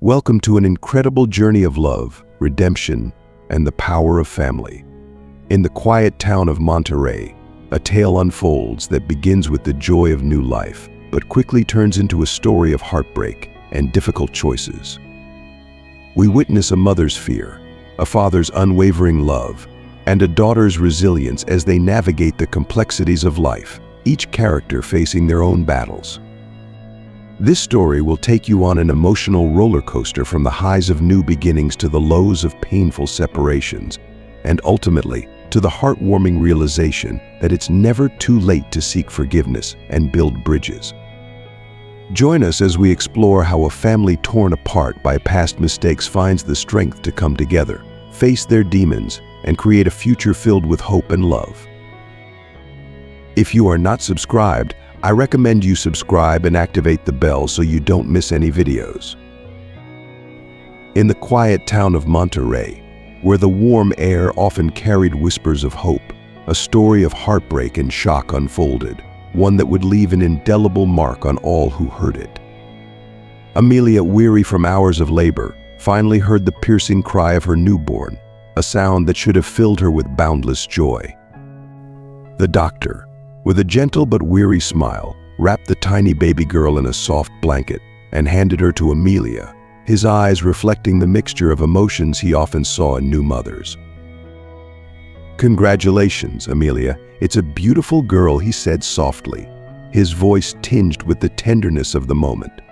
Welcome to an incredible journey of love, redemption, and the power of family. In the quiet town of Monterey, a tale unfolds that begins with the joy of new life, but quickly turns into a story of heartbreak and difficult choices. We witness a mother's fear, a father's unwavering love, and a daughter's resilience as they navigate the complexities of life, each character facing their own battles. This story will take you on an emotional roller coaster from the highs of new beginnings to the lows of painful separations, and ultimately to the heartwarming realization that it's never too late to seek forgiveness and build bridges. Join us as we explore how a family torn apart by past mistakes finds the strength to come together, face their demons, and create a future filled with hope and love. If you are not subscribed, I recommend you subscribe and activate the bell so you don't miss any videos. In the quiet town of Monterey, where the warm air often carried whispers of hope, a story of heartbreak and shock unfolded, one that would leave an indelible mark on all who heard it. Amelia, weary from hours of labor, finally heard the piercing cry of her newborn, a sound that should have filled her with boundless joy. The doctor, with a gentle but weary smile, wrapped the tiny baby girl in a soft blanket and handed her to Amelia, his eyes reflecting the mixture of emotions he often saw in new mothers. "Congratulations, Amelia. It's a beautiful girl," he said softly, his voice tinged with the tenderness of the moment.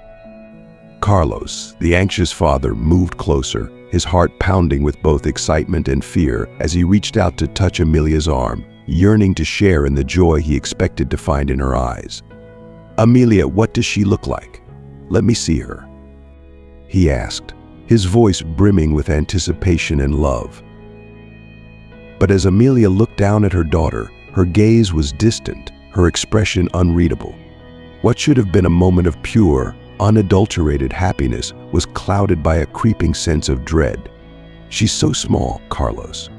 Carlos, the anxious father, moved closer, his heart pounding with both excitement and fear as he reached out to touch Amelia's arm, yearning to share in the joy he expected to find in her eyes. "Amelia, what does she look like? Let me see her," he asked, his voice brimming with anticipation and love. But as Amelia looked down at her daughter, her gaze was distant, her expression unreadable. What should have been a moment of pure, unadulterated happiness was clouded by a creeping sense of dread. "She's so small, Carlos,"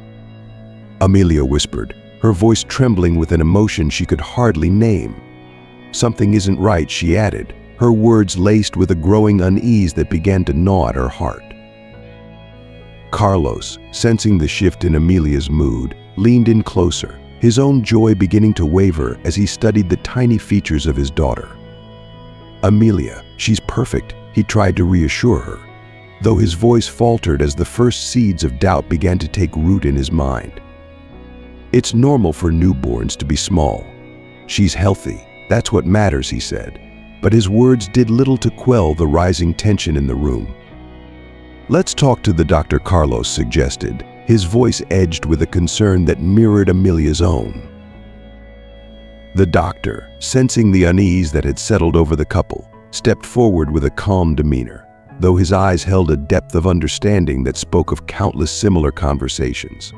Amelia whispered, her voice trembling with an emotion she could hardly name. "Something isn't right," she added, her words laced with a growing unease that began to gnaw at her heart. Carlos, sensing the shift in Amelia's mood, leaned in closer, his own joy beginning to waver as he studied the tiny features of his daughter. "Amelia, she's perfect," he tried to reassure her, though his voice faltered as the first seeds of doubt began to take root in his mind. "It's normal for newborns to be small. She's healthy, that's what matters," he said, but his words did little to quell the rising tension in the room. "Let's talk to the doctor," Carlos suggested, his voice edged with a concern that mirrored Amelia's own. The doctor, sensing the unease that had settled over the couple, stepped forward with a calm demeanor, though his eyes held a depth of understanding that spoke of countless similar conversations.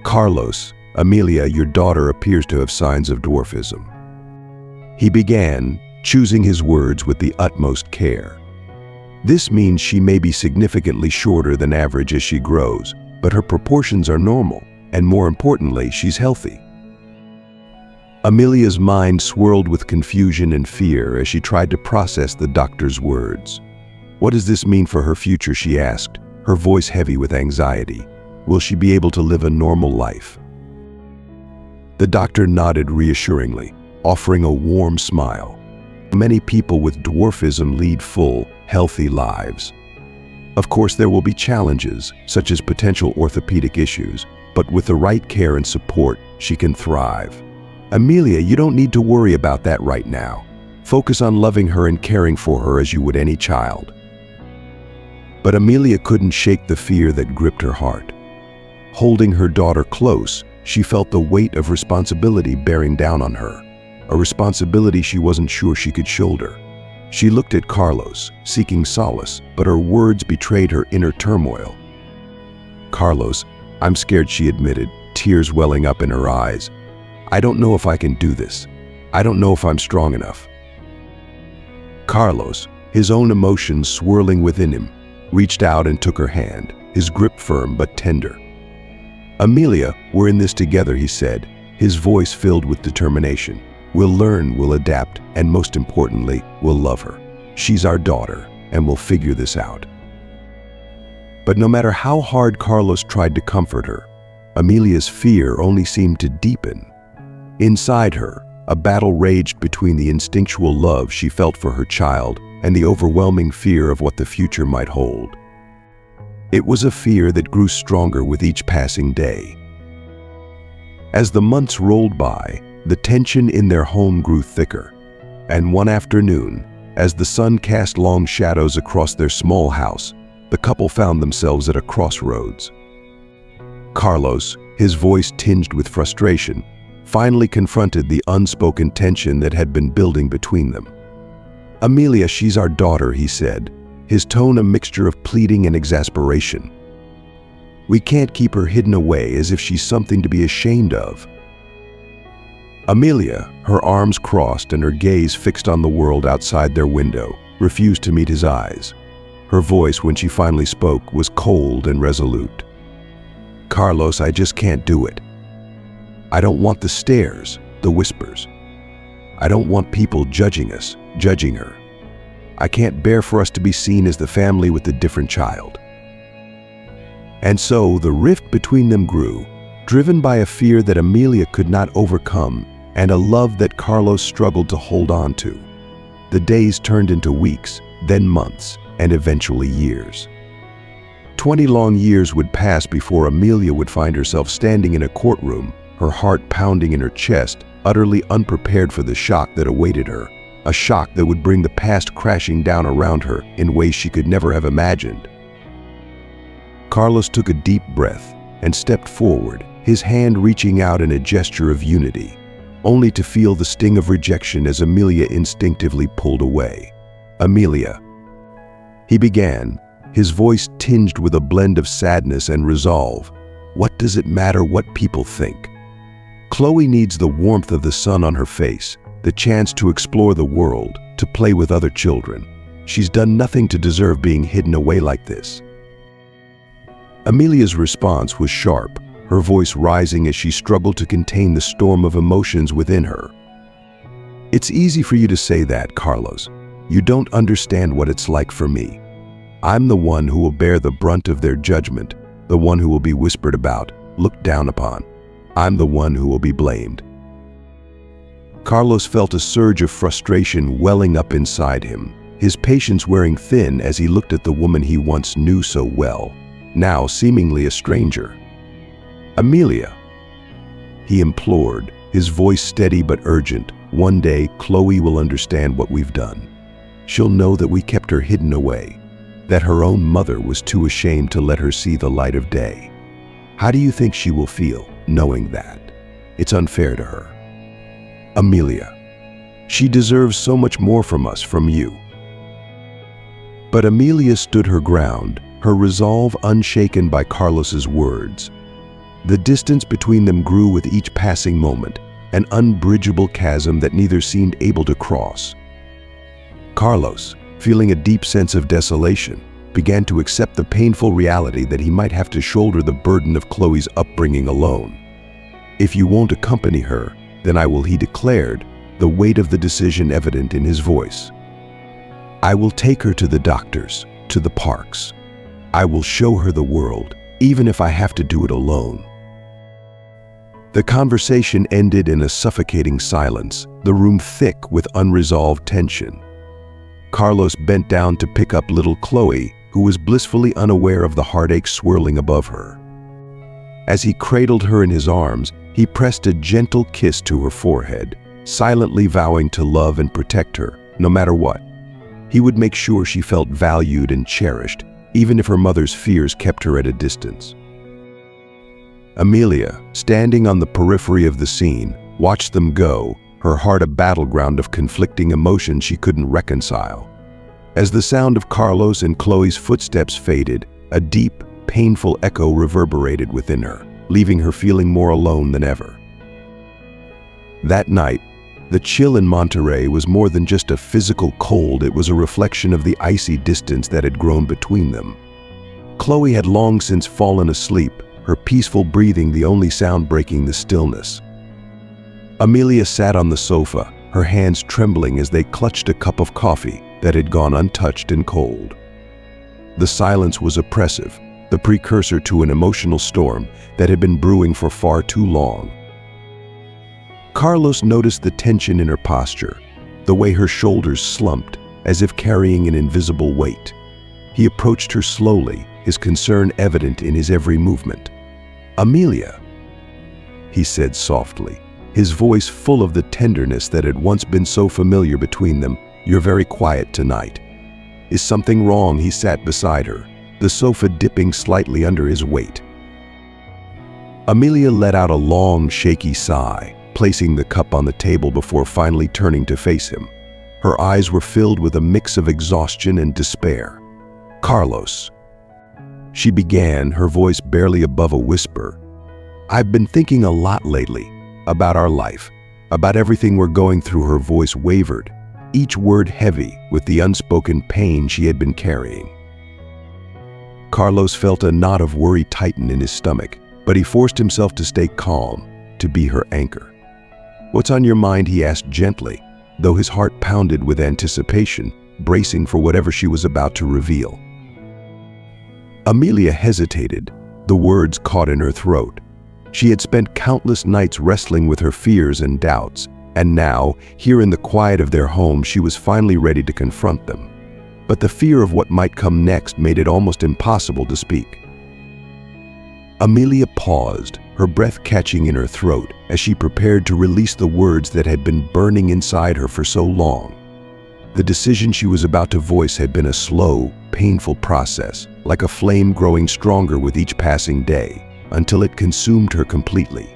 "Carlos, Amelia, your daughter appears to have signs of dwarfism," he began, choosing his words with the utmost care. "This means she may be significantly shorter than average as she grows, but her proportions are normal, and more importantly, she's healthy." Amelia's mind swirled with confusion and fear as she tried to process the doctor's words. "What does this mean for her future?" she asked, her voice heavy with anxiety. "Will she be able to live a normal life?" The doctor nodded reassuringly, offering a warm smile. "Many people with dwarfism lead full, healthy lives. Of course, there will be challenges, such as potential orthopedic issues, but with the right care and support, she can thrive. Amelia, you don't need to worry about that right now. Focus on loving her and caring for her as you would any child." But Amelia couldn't shake the fear that gripped her heart. Holding her daughter close, she felt the weight of responsibility bearing down on her, a responsibility she wasn't sure she could shoulder. She looked at Carlos, seeking solace, but her words betrayed her inner turmoil. "Carlos, I'm scared," she admitted, tears welling up in her eyes. "I don't know if I can do this. I don't know if I'm strong enough." Carlos, his own emotions swirling within him, reached out and took her hand, his grip firm but tender. "Amelia, we're in this together," he said, his voice filled with determination. "We'll learn, we'll adapt, and most importantly, we'll love her. She's our daughter, and we'll figure this out." But no matter how hard Carlos tried to comfort her, Amelia's fear only seemed to deepen. Inside her, a battle raged between the instinctual love she felt for her child and the overwhelming fear of what the future might hold. It was a fear that grew stronger with each passing day. As the months rolled by, the tension in their home grew thicker, and one afternoon, as the sun cast long shadows across their small house, the couple found themselves at a crossroads. Carlos, his voice tinged with frustration, finally confronted the unspoken tension that had been building between them. "Amelia, she's our daughter," he said, his tone a mixture of pleading and exasperation. "We can't keep her hidden away as if she's something to be ashamed of." Amelia, her arms crossed and her gaze fixed on the world outside their window, refused to meet his eyes. Her voice, when she finally spoke, was cold and resolute. "Carlos, I just can't do it. I don't want the stares, the whispers. I don't want people judging us, judging her. I can't bear for us to be seen as the family with the different child." And so the rift between them grew, driven by a fear that Amelia could not overcome and a love that Carlos struggled to hold on to. The days turned into weeks, then months, and eventually years. 20 long years would pass before Amelia would find herself standing in a courtroom, her heart pounding in her chest, utterly unprepared for the shock that awaited her, a shock that would bring the past crashing down around her in ways she could never have imagined. Carlos took a deep breath and stepped forward, his hand reaching out in a gesture of unity, only to feel the sting of rejection as Amelia instinctively pulled away. "Amelia," he began, his voice tinged with a blend of sadness and resolve, "what does it matter what people think? Chloe needs the warmth of the sun on her face, the chance to explore the world, to play with other children. She's done nothing to deserve being hidden away like this." Amelia's response was sharp, her voice rising as she struggled to contain the storm of emotions within her. "It's easy for you to say that, Carlos. You don't understand what it's like for me. I'm the one who will bear the brunt of their judgment, the one who will be whispered about, looked down upon. I'm the one who will be blamed." Carlos felt a surge of frustration welling up inside him, his patience wearing thin as he looked at the woman he once knew so well, now seemingly a stranger. "Amelia," he implored, his voice steady but urgent, "one day Chloe will understand what we've done. She'll know that we kept her hidden away, that her own mother was too ashamed to let her see the light of day. How do you think she will feel, knowing that? It's unfair to her. Amelia, she deserves so much more from us, from you." But Amelia stood her ground, her resolve unshaken by Carlos's words. The distance between them grew with each passing moment, an unbridgeable chasm that neither seemed able to cross. Carlos, feeling a deep sense of desolation, began to accept the painful reality that he might have to shoulder the burden of Chloe's upbringing alone. "If you won't accompany her, then I will," he declared, the weight of the decision evident in his voice. "I will take her to the doctors, to the parks. I will show her the world, even if I have to do it alone." The conversation ended in a suffocating silence, the room thick with unresolved tension. Carlos bent down to pick up little Chloe, who was blissfully unaware of the heartache swirling above her. As he cradled her in his arms, he pressed a gentle kiss to her forehead, silently vowing to love and protect her, no matter what. He would make sure she felt valued and cherished, even if her mother's fears kept her at a distance. Amelia, standing on the periphery of the scene, watched them go, her heart a battleground of conflicting emotions she couldn't reconcile. As the sound of Carlos and Chloe's footsteps faded, a deep, painful echo reverberated within her, leaving her feeling more alone than ever. That night, the chill in Monterey was more than just a physical cold, it was a reflection of the icy distance that had grown between them. Chloe had long since fallen asleep, her peaceful breathing the only sound breaking the stillness. Amelia sat on the sofa, her hands trembling as they clutched a cup of coffee that had gone untouched and cold. The silence was oppressive, the precursor to an emotional storm that had been brewing for far too long. Carlos noticed the tension in her posture, the way her shoulders slumped, as if carrying an invisible weight. He approached her slowly, his concern evident in his every movement. "Amelia," he said softly, his voice full of the tenderness that had once been so familiar between them. "You're very quiet tonight. Is something wrong?" He sat beside her, the sofa dipping slightly under his weight. Amelia let out a long, shaky sigh, placing the cup on the table before finally turning to face him. Her eyes were filled with a mix of exhaustion and despair. "Carlos," she began, her voice barely above a whisper, "I've been thinking a lot lately about our life, about everything we're going through." Her voice wavered, each word heavy with the unspoken pain she had been carrying. Carlos felt a knot of worry tighten in his stomach, but he forced himself to stay calm, to be her anchor. "What's on your mind?" he asked gently, though his heart pounded with anticipation, bracing for whatever she was about to reveal. Amelia hesitated, the words caught in her throat. She had spent countless nights wrestling with her fears and doubts, and now, here in the quiet of their home, she was finally ready to confront them. But the fear of what might come next made it almost impossible to speak. Amelia paused, her breath catching in her throat as she prepared to release the words that had been burning inside her for so long. The decision she was about to voice had been a slow, painful process, like a flame growing stronger with each passing day, until it consumed her completely.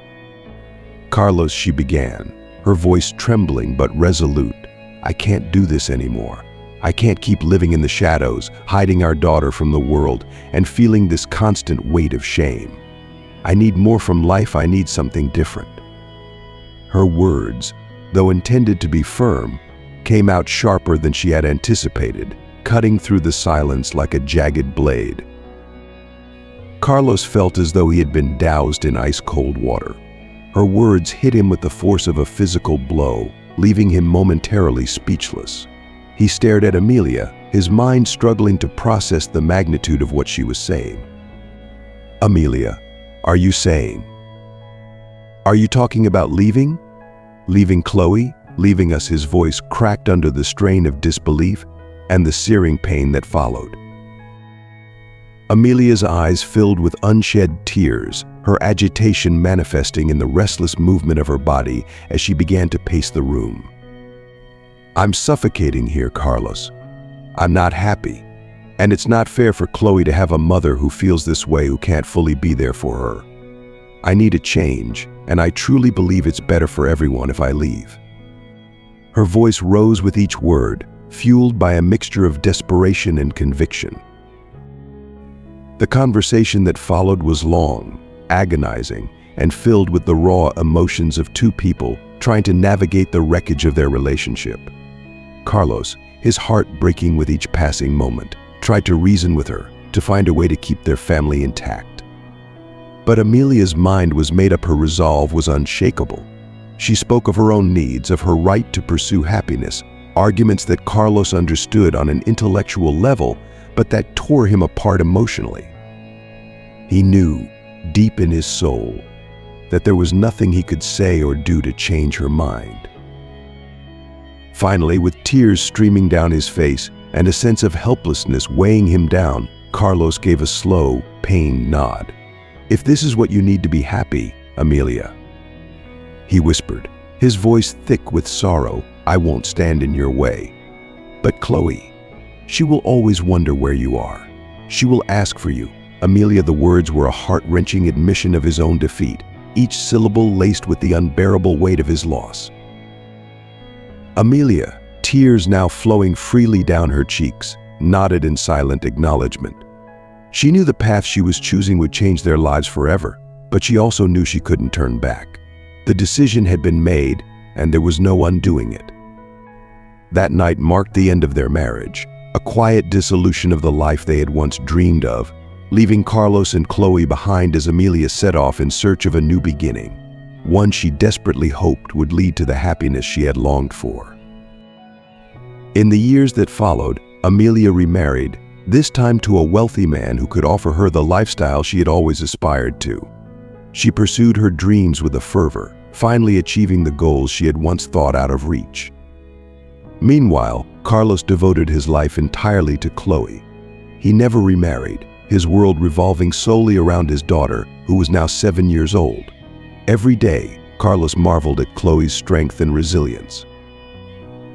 "Carlos," she began, her voice trembling but resolute, "I can't do this anymore. I can't keep living in the shadows, hiding our daughter from the world, and feeling this constant weight of shame. I need more from life. I need something different." Her words, though intended to be firm, came out sharper than she had anticipated, cutting through the silence like a jagged blade. Carlos felt as though he had been doused in ice-cold water. Her words hit him with the force of a physical blow, leaving him momentarily speechless. He stared at Amelia, his mind struggling to process the magnitude of what she was saying. "Amelia, are you saying? Are you talking about leaving? Leaving Chloe? Leaving us?" His voice cracked under the strain of disbelief and the searing pain that followed. Amelia's eyes filled with unshed tears, her agitation manifesting in the restless movement of her body as she began to pace the room. "I'm suffocating here, Carlos. I'm not happy. And it's not fair for Chloe to have a mother who feels this way, who can't fully be there for her. I need a change, and I truly believe it's better for everyone if I leave." Her voice rose with each word, fueled by a mixture of desperation and conviction. The conversation that followed was long, agonizing, and filled with the raw emotions of two people trying to navigate the wreckage of their relationship. Carlos, his heart breaking with each passing moment, tried to reason with her, to find a way to keep their family intact. But Amelia's mind was made up, her resolve was unshakable. She spoke of her own needs, of her right to pursue happiness, arguments that Carlos understood on an intellectual level, but that tore him apart emotionally. He knew, deep in his soul, that there was nothing he could say or do to change her mind. Finally, with tears streaming down his face and a sense of helplessness weighing him down, Carlos gave a slow, pained nod. "If this is what you need to be happy, Amelia," he whispered, his voice thick with sorrow, "I won't stand in your way. But Chloe, she will always wonder where you are. She will ask for you." Amelia, the words were a heart-wrenching admission of his own defeat, each syllable laced with the unbearable weight of his loss. Amelia, tears now flowing freely down her cheeks, nodded in silent acknowledgement. She knew the path she was choosing would change their lives forever, but she also knew she couldn't turn back. The decision had been made, and there was no undoing it. That night marked the end of their marriage, a quiet dissolution of the life they had once dreamed of, leaving Carlos and Chloe behind as Amelia set off in search of a new beginning, one she desperately hoped would lead to the happiness she had longed for. In the years that followed, Amelia remarried, this time to a wealthy man who could offer her the lifestyle she had always aspired to. She pursued her dreams with a fervor, finally achieving the goals she had once thought out of reach. Meanwhile, Carlos devoted his life entirely to Chloe. He never remarried, his world revolving solely around his daughter, who was now 7 years old. Every day, Carlos marveled at Chloe's strength and resilience.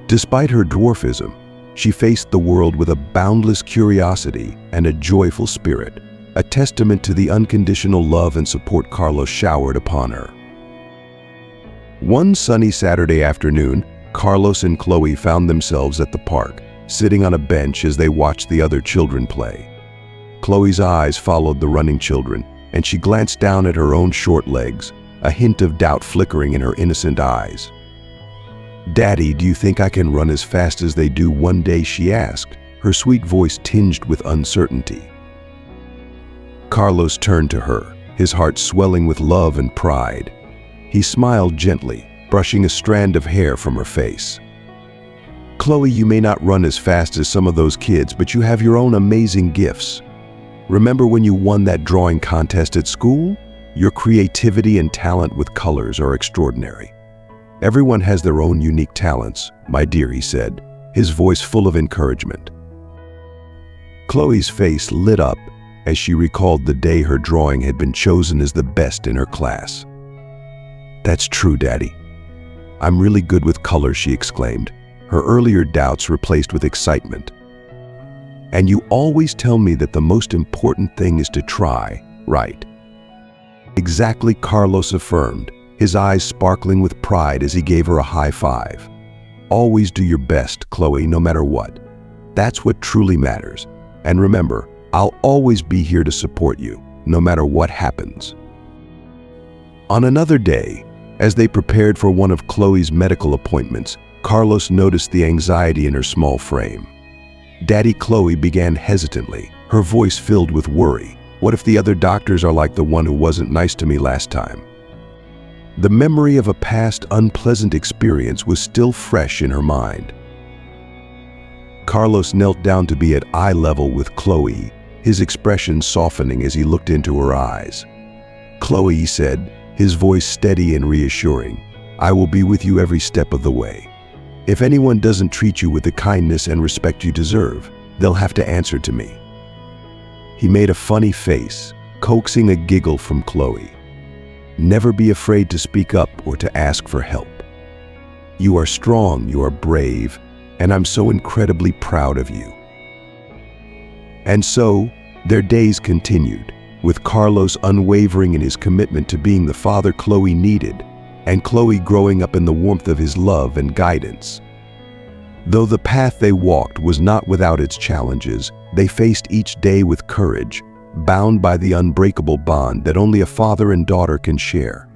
Despite her dwarfism, she faced the world with a boundless curiosity and a joyful spirit, a testament to the unconditional love and support Carlos showered upon her. One sunny Saturday afternoon, Carlos and Chloe found themselves at the park, sitting on a bench as they watched the other children play. Chloe's eyes followed the running children, and she glanced down at her own short legs, a hint of doubt flickering in her innocent eyes. "Daddy, do you think I can run as fast as they do one day?" she asked, her sweet voice tinged with uncertainty. Carlos turned to her, his heart swelling with love and pride. He smiled gently, brushing a strand of hair from her face. "Chloe, you may not run as fast as some of those kids, but you have your own amazing gifts. Remember when you won that drawing contest at school? Your creativity and talent with colors are extraordinary. Everyone has their own unique talents, my dear," he said, his voice full of encouragement. Chloe's face lit up as she recalled the day her drawing had been chosen as the best in her class. "That's true, Daddy. I'm really good with color," she exclaimed, her earlier doubts replaced with excitement. "And you always tell me that the most important thing is to try, right?" "Exactly," Carlos affirmed, his eyes sparkling with pride as he gave her a high five. "Always do your best, Chloe, no matter what. That's what truly matters. And remember, I'll always be here to support you, no matter what happens." On another day, as they prepared for one of Chloe's medical appointments, Carlos noticed the anxiety in her small frame. "Daddy," Chloe began hesitantly, her voice filled with worry. "What if the other doctors are like the one who wasn't nice to me last time?" The memory of a past unpleasant experience was still fresh in her mind. Carlos knelt down to be at eye level with Chloe, his expression softening as he looked into her eyes. "Chloe," he said, his voice steady and reassuring, "I will be with you every step of the way. If anyone doesn't treat you with the kindness and respect you deserve, they'll have to answer to me." He made a funny face, coaxing a giggle from Chloe. "Never be afraid to speak up or to ask for help. You are strong, you are brave, and I'm so incredibly proud of you." And so, their days continued, with Carlos unwavering in his commitment to being the father Chloe needed, and Chloe growing up in the warmth of his love and guidance. Though the path they walked was not without its challenges, they faced each day with courage, bound by the unbreakable bond that only a father and daughter can share.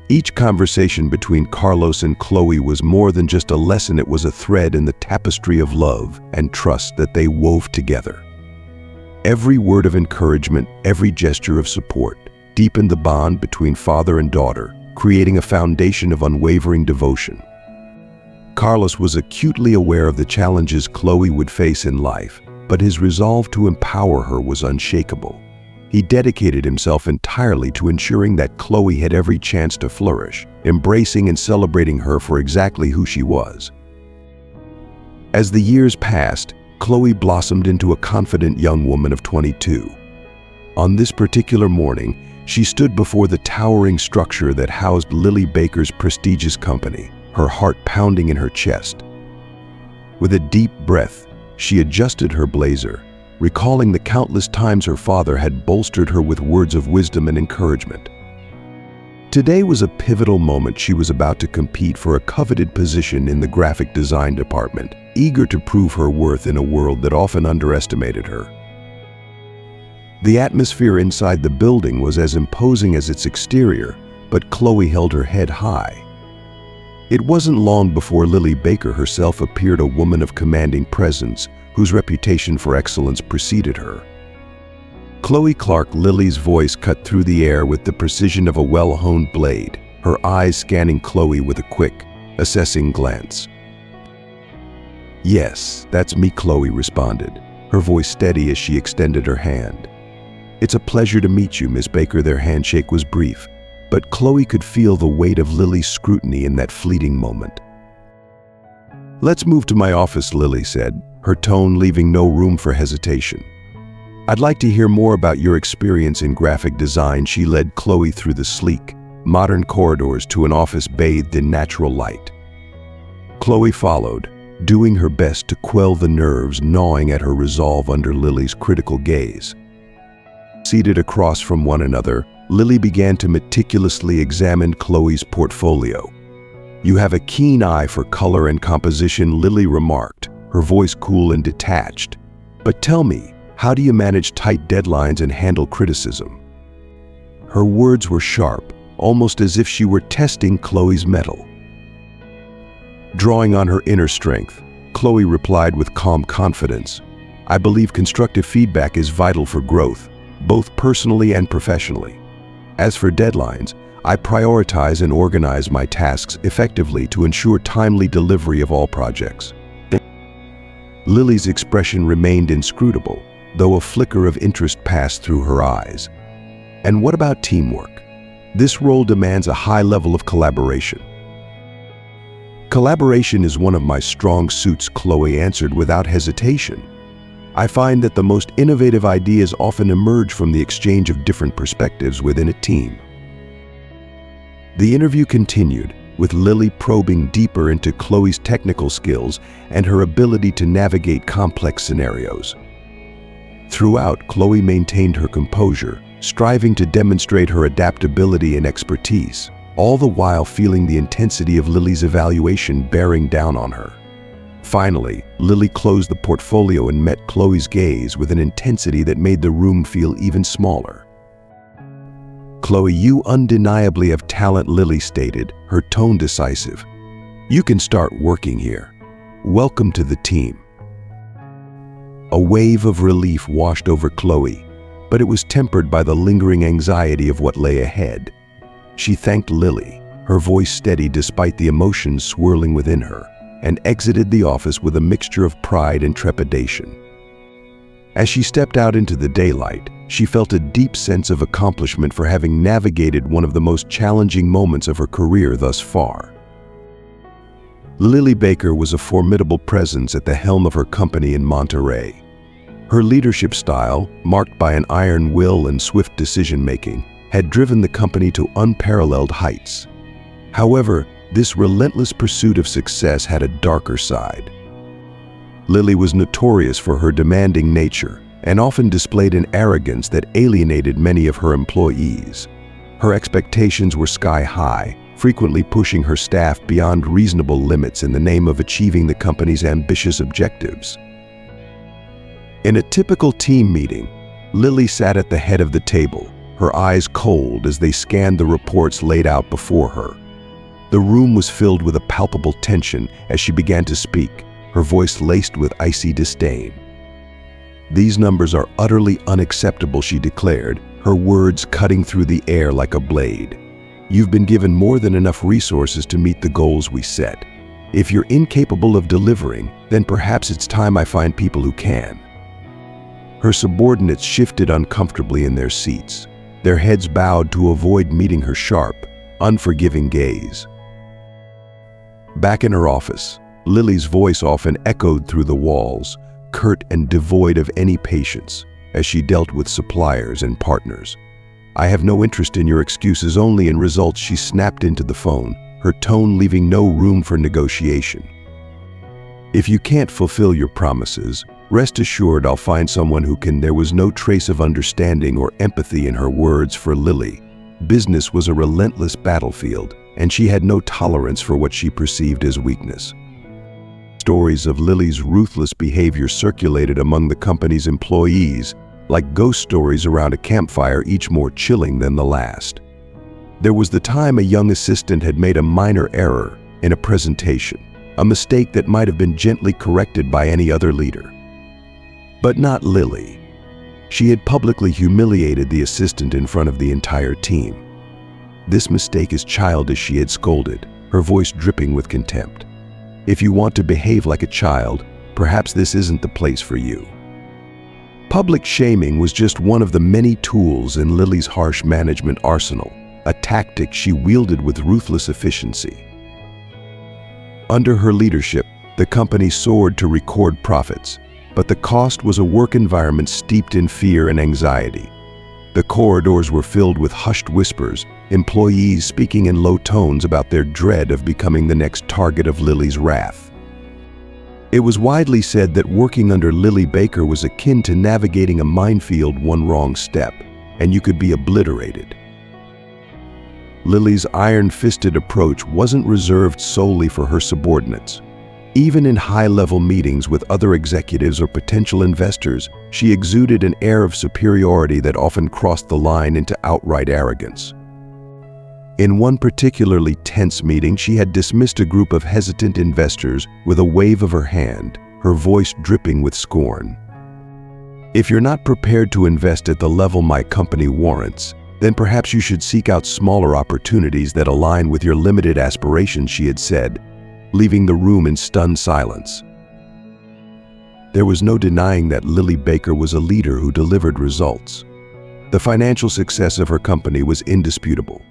Each conversation between Carlos and Chloe was more than just a lesson, it was a thread in the tapestry of love and trust that they wove together. Every word of encouragement, every gesture of support, deepened the bond between father and daughter, creating a foundation of unwavering devotion. Carlos was acutely aware of the challenges Chloe would face in life, but his resolve to empower her was unshakable. He dedicated himself entirely to ensuring that Chloe had every chance to flourish, embracing and celebrating her for exactly who she was. As the years passed, Chloe blossomed into a confident young woman of 22. On this particular morning, she stood before the towering structure that housed Lily Baker's prestigious company, her heart pounding in her chest. With a deep breath, she adjusted her blazer, recalling the countless times her father had bolstered her with words of wisdom and encouragement. Today was a pivotal moment. She was about to compete for a coveted position in the graphic design department, eager to prove her worth in a world that often underestimated her. The atmosphere inside the building was as imposing as its exterior, but Chloe held her head high. It wasn't long before Lily Baker herself appeared, a woman of commanding presence, whose reputation for excellence preceded her. Chloe Clark. Lily's voice cut through the air with the precision of a well-honed blade, her eyes scanning Chloe with a quick, assessing glance. "Yes, that's me," Chloe responded, her voice steady as she extended her hand. "It's a pleasure to meet you, Miss Baker." Their handshake was brief, but Chloe could feel the weight of Lily's scrutiny in that fleeting moment. "Let's move to my office," Lily said, her tone leaving no room for hesitation. "I'd like to hear more about your experience in graphic design." She led Chloe through the sleek, modern corridors to an office bathed in natural light. Chloe followed, doing her best to quell the nerves gnawing at her resolve under Lily's critical gaze. Seated across from one another, Lily began to meticulously examine Chloe's portfolio. "You have a keen eye for color and composition," Lily remarked, her voice cool and detached. "But tell me, how do you manage tight deadlines and handle criticism?" Her words were sharp, almost as if she were testing Chloe's mettle. Drawing on her inner strength, Chloe replied with calm confidence, "I believe constructive feedback is vital for growth, both personally and professionally. As for deadlines, I prioritize and organize my tasks effectively to ensure timely delivery of all projects." Lily's expression remained inscrutable, though a flicker of interest passed through her eyes. "And what about teamwork? This role demands a high level of collaboration." "Collaboration is one of my strong suits," Chloe answered without hesitation. "I find that the most innovative ideas often emerge from the exchange of different perspectives within a team." The interview continued, with Lily probing deeper into Chloe's technical skills and her ability to navigate complex scenarios. Throughout, Chloe maintained her composure, striving to demonstrate her adaptability and expertise, all the while feeling the intensity of Lily's evaluation bearing down on her. Finally, Lily closed the portfolio and met Chloe's gaze with an intensity that made the room feel even smaller. "Chloe, you undeniably have talent," Lily stated, her tone decisive. "You can start working here. Welcome to the team." A wave of relief washed over Chloe, but it was tempered by the lingering anxiety of what lay ahead. She thanked Lily, her voice steady despite the emotions swirling within her, and exited the office with a mixture of pride and trepidation. As she stepped out into the daylight, she felt a deep sense of accomplishment for having navigated one of the most challenging moments of her career thus far. Lily Baker was a formidable presence at the helm of her company in Monterey. Her leadership style, marked by an iron will and swift decision-making, had driven the company to unparalleled heights. However, this relentless pursuit of success had a darker side. Lily was notorious for her demanding nature and often displayed an arrogance that alienated many of her employees. Her expectations were sky-high, frequently pushing her staff beyond reasonable limits in the name of achieving the company's ambitious objectives. In a typical team meeting, Lily sat at the head of the table, her eyes cold as they scanned the reports laid out before her. The room was filled with a palpable tension as she began to speak, her voice laced with icy disdain. "These numbers are utterly unacceptable," she declared, her words cutting through the air like a blade. "You've been given more than enough resources to meet the goals we set. If you're incapable of delivering, then perhaps it's time I find people who can." Her subordinates shifted uncomfortably in their seats, their heads bowed to avoid meeting her sharp, unforgiving gaze. Back in her office, Lily's voice often echoed through the walls, curt and devoid of any patience, as she dealt with suppliers and partners. "I have no interest in your excuses, only in results." She snapped into the phone, her tone leaving no room for negotiation. "If you can't fulfill your promises, rest assured I'll find someone who can." There was no trace of understanding or empathy in her words for Lily. Business was a relentless battlefield, and she had no tolerance for what she perceived as weakness. Stories of Lily's ruthless behavior circulated among the company's employees, like ghost stories around a campfire, each more chilling than the last. There was the time a young assistant had made a minor error in a presentation, a mistake that might have been gently corrected by any other leader. But not Lily. She had publicly humiliated the assistant in front of the entire team. "This mistake is childish," she had scolded, her voice dripping with contempt. "If you want to behave like a child, perhaps this isn't the place for you." Public shaming was just one of the many tools in Lily's harsh management arsenal, a tactic she wielded with ruthless efficiency. Under her leadership, the company soared to record profits, but the cost was a work environment steeped in fear and anxiety. The corridors were filled with hushed whispers, employees speaking in low tones about their dread of becoming the next target of Lily's wrath. It was widely said that working under Lily Baker was akin to navigating a minefield. One wrong step, and you could be obliterated. Lily's iron-fisted approach wasn't reserved solely for her subordinates. Even in high-level meetings with other executives or potential investors, she exuded an air of superiority that often crossed the line into outright arrogance. In one particularly tense meeting, she had dismissed a group of hesitant investors with a wave of her hand, her voice dripping with scorn. "If you're not prepared to invest at the level my company warrants, then perhaps you should seek out smaller opportunities that align with your limited aspirations," she had said, leaving the room in stunned silence. There was no denying that Lily Baker was a leader who delivered results. The financial success of her company was indisputable,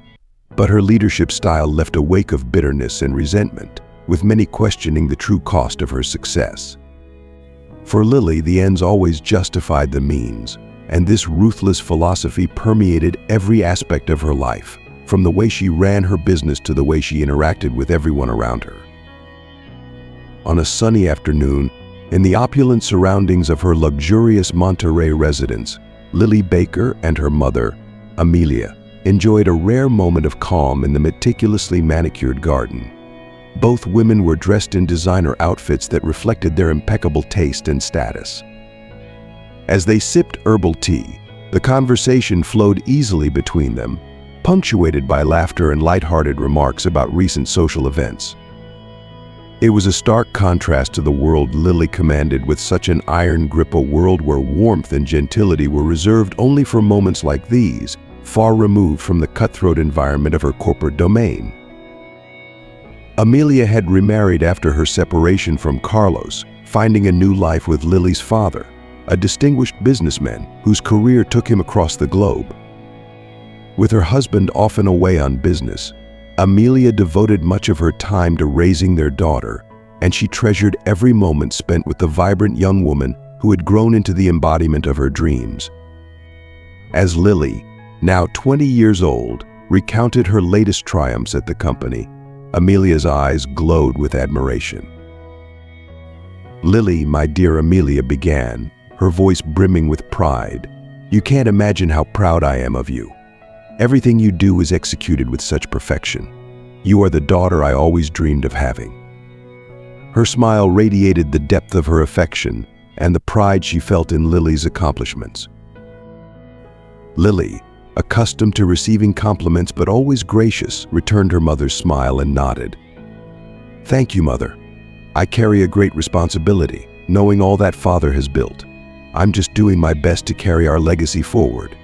but her leadership style left a wake of bitterness and resentment, with many questioning the true cost of her success. For Lily, the ends always justified the means, and this ruthless philosophy permeated every aspect of her life, from the way she ran her business to the way she interacted with everyone around her. On a sunny afternoon, in the opulent surroundings of her luxurious Monterey residence, Lily Baker and her mother, Amelia, enjoyed a rare moment of calm in the meticulously manicured garden. Both women were dressed in designer outfits that reflected their impeccable taste and status. As they sipped herbal tea, the conversation flowed easily between them, punctuated by laughter and lighthearted remarks about recent social events. It was a stark contrast to the world Lily commanded with such an iron grip, a world where warmth and gentility were reserved only for moments like these, far removed from the cutthroat environment of her corporate domain. Amelia had remarried after her separation from Carlos, finding a new life with Lily's father, a distinguished businessman whose career took him across the globe. With her husband often away on business, Amelia devoted much of her time to raising their daughter, and she treasured every moment spent with the vibrant young woman who had grown into the embodiment of her dreams. As Lily, now 20 years old, recounted her latest triumphs at the company, Amelia's eyes glowed with admiration. "Lily, my dear Amelia," began, her voice brimming with pride, "you can't imagine how proud I am of you. Everything you do is executed with such perfection. You are the daughter I always dreamed of having." Her smile radiated the depth of her affection and the pride she felt in Lily's accomplishments. Lily, accustomed to receiving compliments but always gracious, returned her mother's smile and nodded. "Thank you, Mother. I carry a great responsibility, knowing all that Father has built. I'm just doing my best to carry our legacy forward,"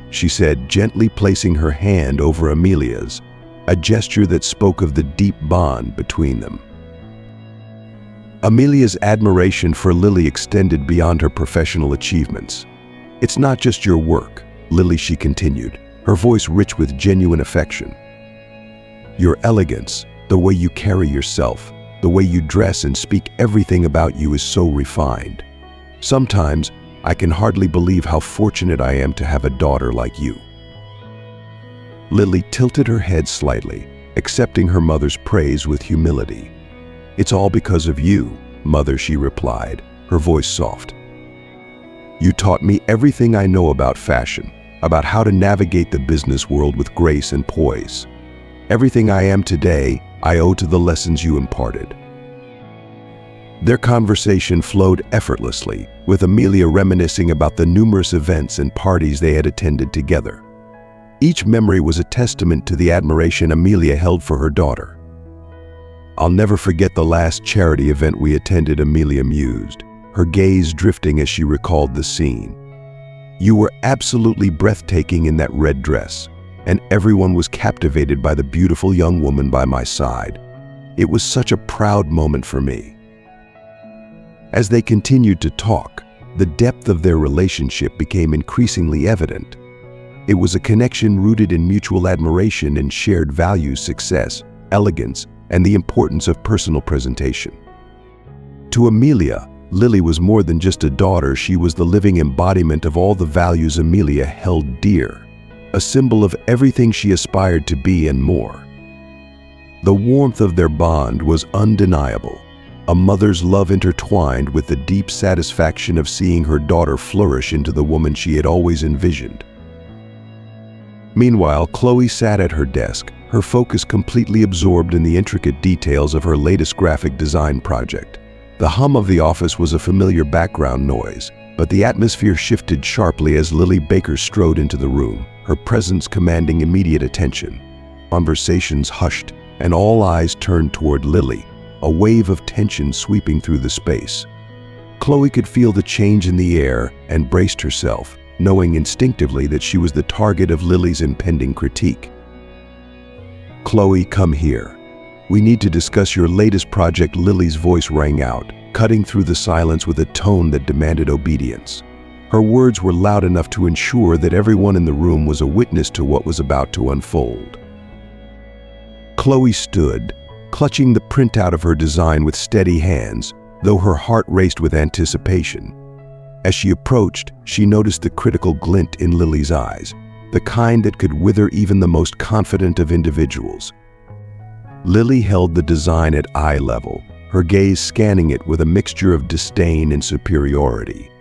she said, gently placing her hand over Amelia's, a gesture that spoke of the deep bond between them. Amelia's admiration for Lily extended beyond her professional achievements. "It's not just your work, Lily," she continued, her voice rich with genuine affection. "Your elegance, the way you carry yourself, the way you dress and speak, everything about you is so refined. Sometimes, I can hardly believe how fortunate I am to have a daughter like you." Lily tilted her head slightly, accepting her mother's praise with humility. "It's all because of you, Mother," she replied, her voice soft. "You taught me everything I know about fashion, about how to navigate the business world with grace and poise. Everything I am today, I owe to the lessons you imparted." Their conversation flowed effortlessly, with Amelia reminiscing about the numerous events and parties they had attended together. Each memory was a testament to the admiration Amelia held for her daughter. "I'll never forget the last charity event we attended," Amelia mused, her gaze drifting as she recalled the scene. "You were absolutely breathtaking in that red dress, and everyone was captivated by the beautiful young woman by my side. It was such a proud moment for me." As they continued to talk, the depth of their relationship became increasingly evident. It was a connection rooted in mutual admiration and shared values: success, elegance, and the importance of personal presentation. To Amelia, Lily was more than just a daughter. She was the living embodiment of all the values Amelia held dear, a symbol of everything she aspired to be and more. The warmth of their bond was undeniable, a mother's love intertwined with the deep satisfaction of seeing her daughter flourish into the woman she had always envisioned. Meanwhile, Chloe sat at her desk, her focus completely absorbed in the intricate details of her latest graphic design project. The hum of the office was a familiar background noise, but the atmosphere shifted sharply as Lily Baker strode into the room, her presence commanding immediate attention. Conversations hushed, and all eyes turned toward Lily, a wave of tension sweeping through the space. Chloe could feel the change in the air and braced herself, knowing instinctively that she was the target of Lily's impending critique. "Chloe, come here. We need to discuss your latest project." Lily's voice rang out, cutting through the silence with a tone that demanded obedience. Her words were loud enough to ensure that everyone in the room was a witness to what was about to unfold. Chloe stood, clutching the printout of her design with steady hands, though her heart raced with anticipation. As she approached, she noticed the critical glint in Lily's eyes, the kind that could wither even the most confident of individuals. Lily held the design at eye level, her gaze scanning it with a mixture of disdain and superiority.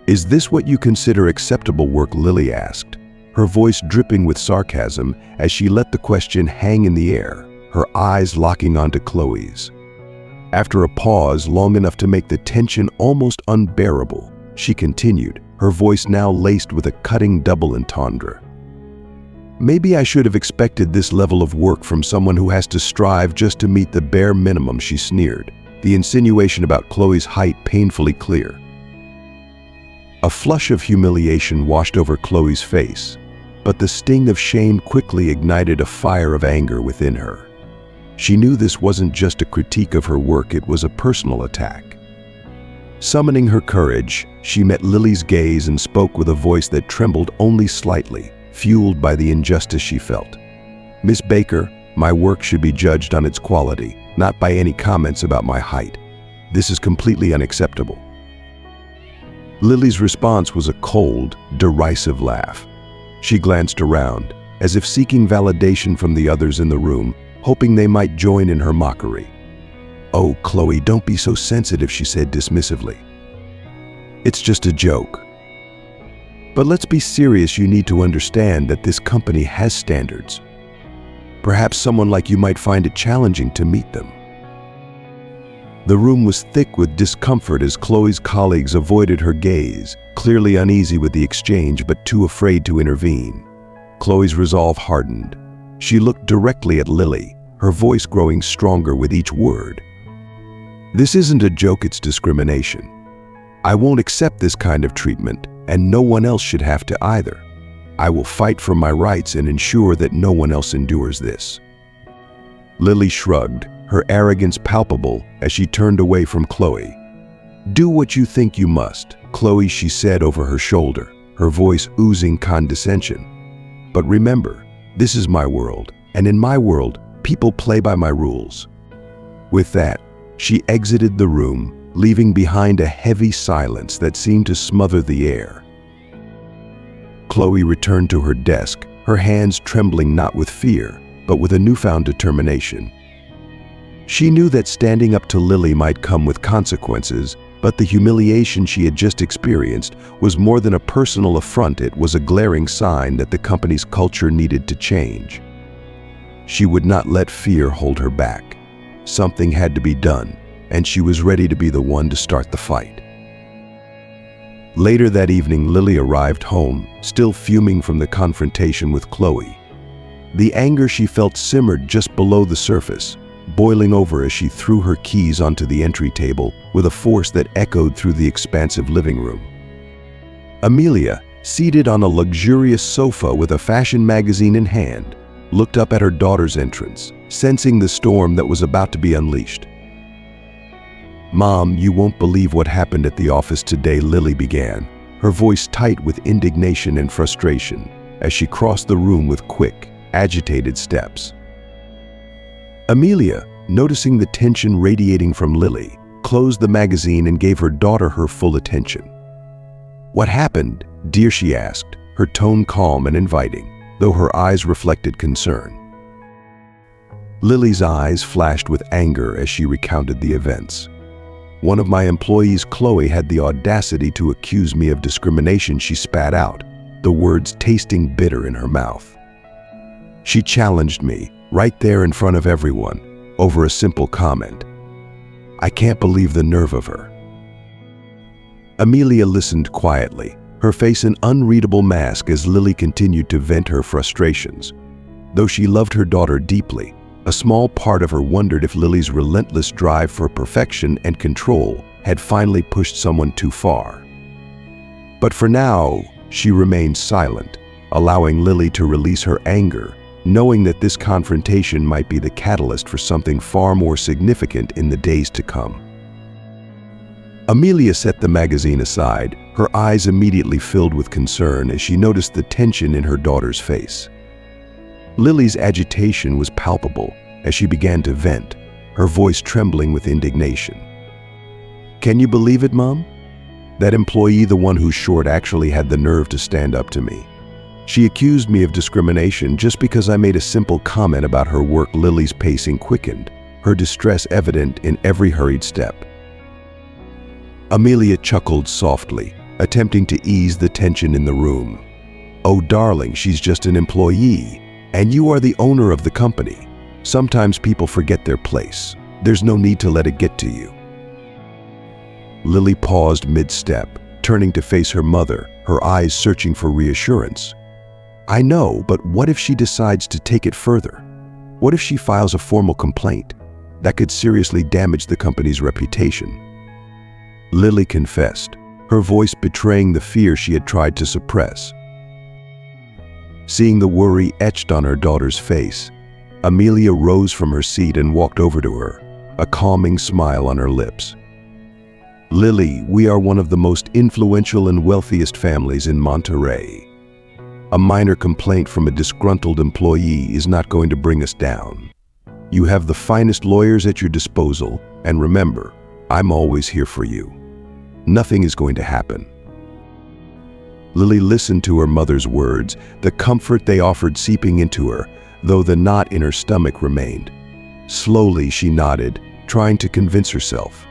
"Is this what you consider acceptable work?" Lily asked, her voice dripping with sarcasm as she let the question hang in the air, her eyes locking onto Chloe's. After a pause long enough to make the tension almost unbearable, she continued, her voice now laced with a cutting double entendre. "Maybe I should have expected this level of work from someone who has to strive just to meet the bare minimum," she sneered, the insinuation about Chloe's height painfully clear. A flush of humiliation washed over Chloe's face, but the sting of shame quickly ignited a fire of anger within her. She knew this wasn't just a critique of her work, it was a personal attack. Summoning her courage, she met Lily's gaze and spoke with a voice that trembled only slightly, fueled by the injustice she felt. "Miss Baker, my work should be judged on its quality, not by any comments about my height. This is completely unacceptable." Lily's response was a cold, derisive laugh. She glanced around, as if seeking validation from the others in the room, hoping they might join in her mockery. "Oh, Chloe, don't be so sensitive," she said dismissively. "It's just a joke. But let's be serious. You need to understand that this company has standards. Perhaps someone like you might find it challenging to meet them." The room was thick with discomfort as Chloe's colleagues avoided her gaze, clearly uneasy with the exchange but too afraid to intervene. Chloe's resolve hardened. She looked directly at Lily, her voice growing stronger with each word. "This isn't a joke, it's discrimination. I won't accept this kind of treatment, and no one else should have to either. I will fight for my rights and ensure that no one else endures this." Lily shrugged, her arrogance palpable as she turned away from Chloe. "Do what you think you must, Chloe," she said over her shoulder, her voice oozing condescension. "But remember, this is my world, and in my world, people play by my rules." With that, she exited the room, leaving behind a heavy silence that seemed to smother the air. Chloe returned to her desk, her hands trembling not with fear, but with a newfound determination. She knew that standing up to Lily might come with consequences, but the humiliation she had just experienced was more than a personal affront. It was a glaring sign that the company's culture needed to change. She would not let fear hold her back. Something had to be done, and she was ready to be the one to start the fight. Later that evening, Lily arrived home, still fuming from the confrontation with Chloe. The anger she felt simmered just below the surface, boiling over as she threw her keys onto the entry table with a force that echoed through the expansive living room. Amelia, seated on a luxurious sofa with a fashion magazine in hand, looked up at her daughter's entrance, sensing the storm that was about to be unleashed. "Mom, you won't believe what happened at the office today," Lily began, her voice tight with indignation and frustration, as she crossed the room with quick, agitated steps. Amelia, noticing the tension radiating from Lily, closed the magazine and gave her daughter her full attention. "What happened, dear?" she asked, her tone calm and inviting, though her eyes reflected concern. Lily's eyes flashed with anger as she recounted the events. "One of my employees, Chloe, had the audacity to accuse me of discrimination," she spat out, the words tasting bitter in her mouth. "She challenged me, right there in front of everyone, over a simple comment. I can't believe the nerve of her." Amelia listened quietly, her face an unreadable mask as Lily continued to vent her frustrations. Though she loved her daughter deeply, a small part of her wondered if Lily's relentless drive for perfection and control had finally pushed someone too far. But for now, she remained silent, allowing Lily to release her anger, knowing that this confrontation might be the catalyst for something far more significant in the days to come. Amelia set the magazine aside, her eyes immediately filled with concern as she noticed the tension in her daughter's face. Lily's agitation was palpable as she began to vent, her voice trembling with indignation. "Can you believe it, Mom? That employee, the one who's short, actually had the nerve to stand up to me. She accused me of discrimination just because I made a simple comment about her work." Lily's pacing quickened, her distress evident in every hurried step. Amelia chuckled softly, attempting to ease the tension in the room. "Oh, darling, she's just an employee, and you are the owner of the company. Sometimes people forget their place. There's no need to let it get to you." Lily paused mid-step, turning to face her mother, her eyes searching for reassurance. "I know, but what if she decides to take it further? What if she files a formal complaint? That could seriously damage the company's reputation." Lily confessed, her voice betraying the fear she had tried to suppress. Seeing the worry etched on her daughter's face, Amelia rose from her seat and walked over to her, a calming smile on her lips. "Lily, we are one of the most influential and wealthiest families in Monterey. A minor complaint from a disgruntled employee is not going to bring us down. You have the finest lawyers at your disposal, and remember, I'm always here for you. Nothing is going to happen." Lily listened to her mother's words, the comfort they offered seeping into her, though the knot in her stomach remained. Slowly she nodded, trying to convince herself.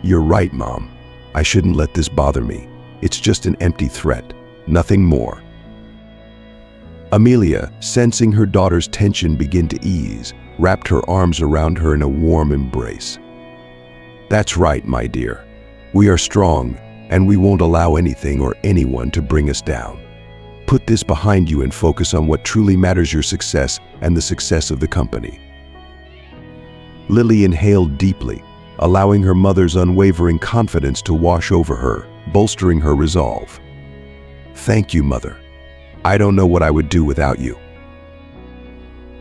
"You're right, Mom. I shouldn't let this bother me. It's just an empty threat, nothing more." Amelia, sensing her daughter's tension begin to ease, wrapped her arms around her in a warm embrace. "That's right, my dear. We are strong, and we won't allow anything or anyone to bring us down. Put this behind you and focus on what truly matters: your success and the success of the company." Lily inhaled deeply, allowing her mother's unwavering confidence to wash over her, bolstering her resolve. "Thank you, Mother. I don't know what I would do without you."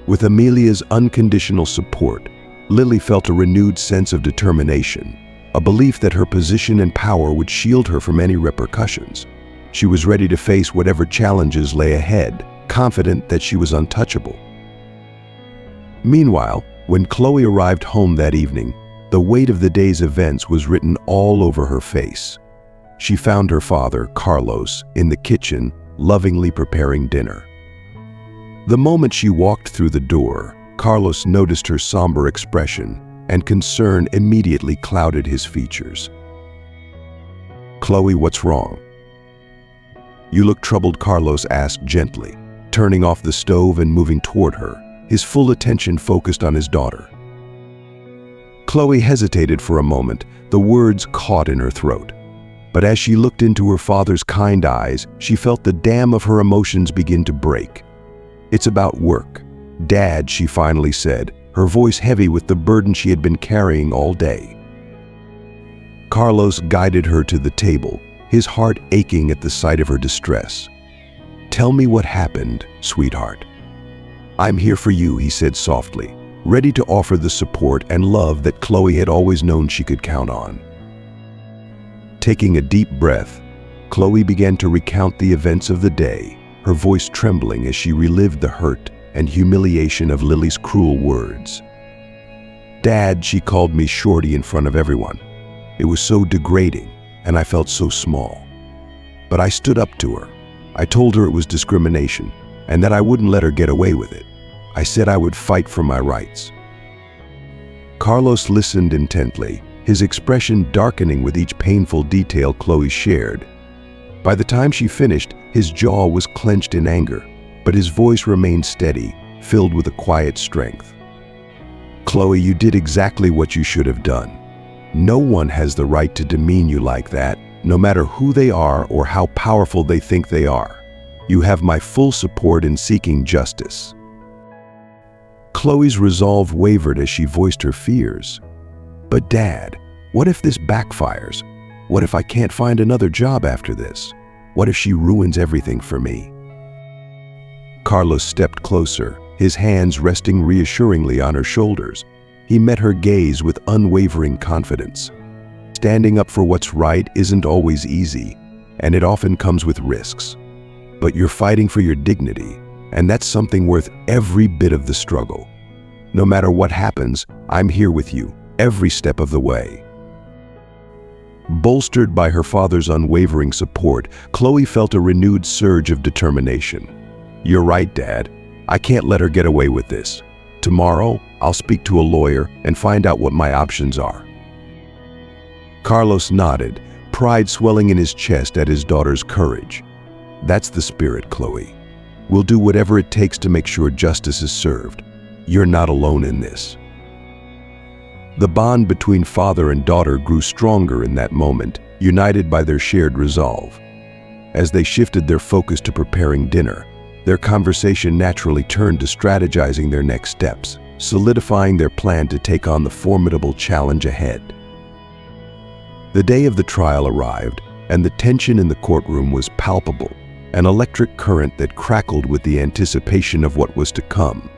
With Amelia's unconditional support, Lily felt a renewed sense of determination, a belief that her position and power would shield her from any repercussions. She was ready to face whatever challenges lay ahead, confident that she was untouchable. Meanwhile, when Chloe arrived home that evening, the weight of the day's events was written all over her face. She found her father, Carlos, in the kitchen, lovingly preparing dinner. The moment she walked through the door, Carlos noticed her somber expression, and concern immediately clouded his features. "Chloe, what's wrong?" "You look troubled," Carlos asked gently, turning off the stove and moving toward her, his full attention focused on his daughter. Chloe hesitated for a moment, the words caught in her throat. But as she looked into her father's kind eyes, she felt the dam of her emotions begin to break. "It's about work, Dad," she finally said, her voice heavy with the burden she had been carrying all day. Carlos guided her to the table, his heart aching at the sight of her distress. "Tell me what happened, sweetheart." "I'm here for you," he said softly, ready to offer the support and love that Chloe had always known she could count on. Taking a deep breath, Chloe began to recount the events of the day, her voice trembling as she relived the hurt and humiliation of Lily's cruel words. "Dad, she called me shorty in front of everyone. It was so degrading, and I felt so small. But I stood up to her. I told her it was discrimination, and that I wouldn't let her get away with it. I said I would fight for my rights." Carlos listened intently, his expression darkening with each painful detail Chloe shared. By the time she finished, his jaw was clenched in anger, but his voice remained steady, filled with a quiet strength. "Chloe, you did exactly what you should have done. No one has the right to demean you like that, no matter who they are or how powerful they think they are. You have my full support in seeking justice." Chloe's resolve wavered as she voiced her fears. "But Dad, what if this backfires? What if I can't find another job after this? What if she ruins everything for me?" Carlos stepped closer, his hands resting reassuringly on her shoulders. He met her gaze with unwavering confidence. Standing up for what's right isn't always easy, and it often comes with risks. But you're fighting for your dignity, and that's something worth every bit of the struggle. No matter what happens, I'm here with you, every step of the way. Bolstered by her father's unwavering support, Chloe felt a renewed surge of determination. "You're right, Dad. I can't let her get away with this. Tomorrow, I'll speak to a lawyer and find out what my options are." Carlos nodded, pride swelling in his chest at his daughter's courage. "That's the spirit, Chloe. We'll do whatever it takes to make sure justice is served. You're not alone in this." The bond between father and daughter grew stronger in that moment, united by their shared resolve. As they shifted their focus to preparing dinner, their conversation naturally turned to strategizing their next steps, solidifying their plan to take on the formidable challenge ahead. The day of the trial arrived, and the tension in the courtroom was palpable, an electric current that crackled with the anticipation of what was to come.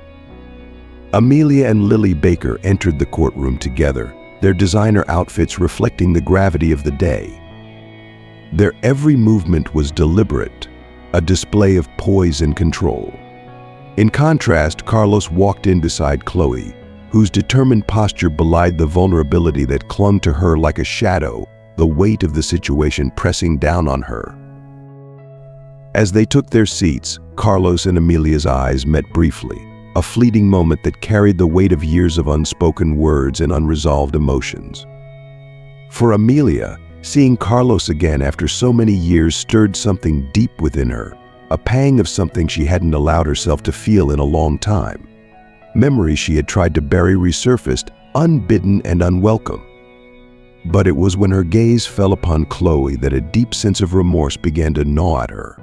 Amelia and Lily Baker entered the courtroom together, their designer outfits reflecting the gravity of the day. Their every movement was deliberate, a display of poise and control. In contrast, Carlos walked in beside Chloe, whose determined posture belied the vulnerability that clung to her like a shadow, the weight of the situation pressing down on her. As they took their seats, Carlos and Amelia's eyes met briefly, a fleeting moment that carried the weight of years of unspoken words and unresolved emotions. For Amelia, seeing Carlos again after so many years stirred something deep within her, a pang of something she hadn't allowed herself to feel in a long time. Memories she had tried to bury resurfaced, unbidden and unwelcome. But it was when her gaze fell upon Chloe that a deep sense of remorse began to gnaw at her.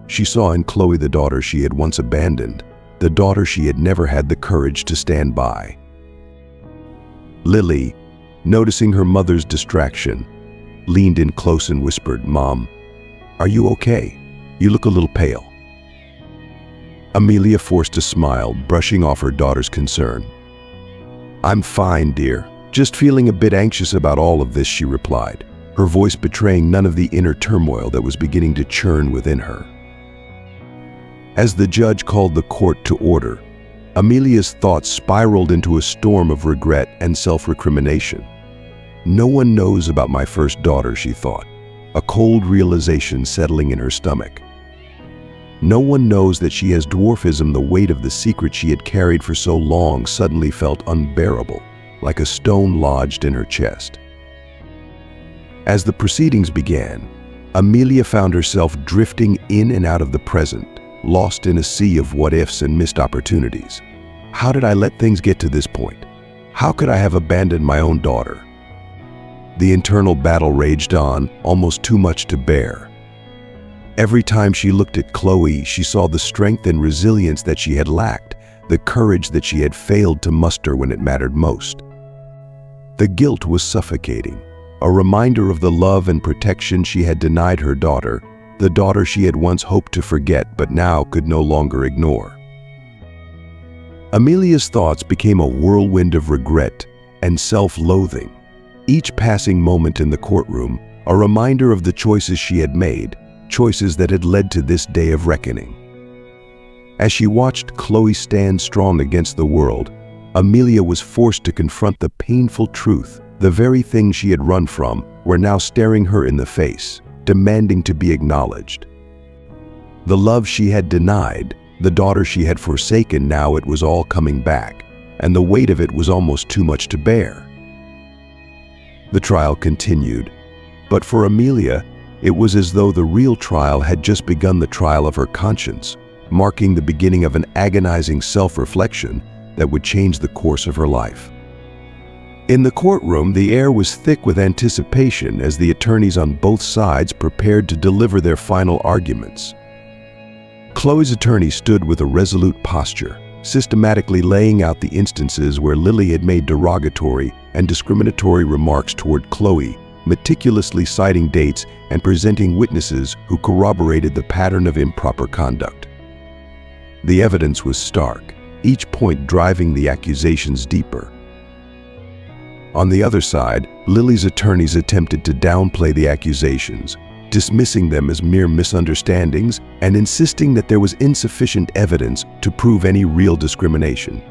She saw in Chloe the daughter she had once abandoned, the daughter she had never had the courage to stand by. Lily, noticing her mother's distraction, leaned in close and whispered, "Mom, are you okay? You look a little pale." Amelia forced a smile, brushing off her daughter's concern. "I'm fine, dear. Just feeling a bit anxious about all of this," she replied, her voice betraying none of the inner turmoil that was beginning to churn within her. As the judge called the court to order, Amelia's thoughts spiraled into a storm of regret and self-recrimination. "No one knows about my first daughter," she thought, a cold realization settling in her stomach. No one knows that she has dwarfism. The weight of the secret she had carried for so long suddenly felt unbearable, like a stone lodged in her chest. As the proceedings began, Amelia found herself drifting in and out of the present, lost in a sea of what-ifs and missed opportunities. How did I let things get to this point? How could I have abandoned my own daughter? The internal battle raged on, almost too much to bear. Every time she looked at Chloe, she saw the strength and resilience that she had lacked, the courage that she had failed to muster when it mattered most. The guilt was suffocating, a reminder of the love and protection she had denied her daughter, the daughter she had once hoped to forget but now could no longer ignore. Amelia's thoughts became a whirlwind of regret and self-loathing. Each passing moment in the courtroom, a reminder of the choices she had made, choices that had led to this day of reckoning. As she watched Chloe stand strong against the world, Amelia was forced to confront the painful truth. The very things she had run from were now staring her in the face, demanding to be acknowledged. The love she had denied, the daughter she had forsaken, now it was all coming back, and the weight of it was almost too much to bear. The trial continued, but for Amelia, it was as though the real trial had just begun, the trial of her conscience, marking the beginning of an agonizing self-reflection that would change the course of her life. In the courtroom, the air was thick with anticipation as the attorneys on both sides prepared to deliver their final arguments. Chloe's attorney stood with a resolute posture, systematically laying out the instances where Lily had made derogatory and discriminatory remarks toward Chloe, meticulously citing dates and presenting witnesses who corroborated the pattern of improper conduct. The evidence was stark, each point driving the accusations deeper. On the other side, Lily's attorneys attempted to downplay the accusations, dismissing them as mere misunderstandings and insisting that there was insufficient evidence to prove any real discrimination.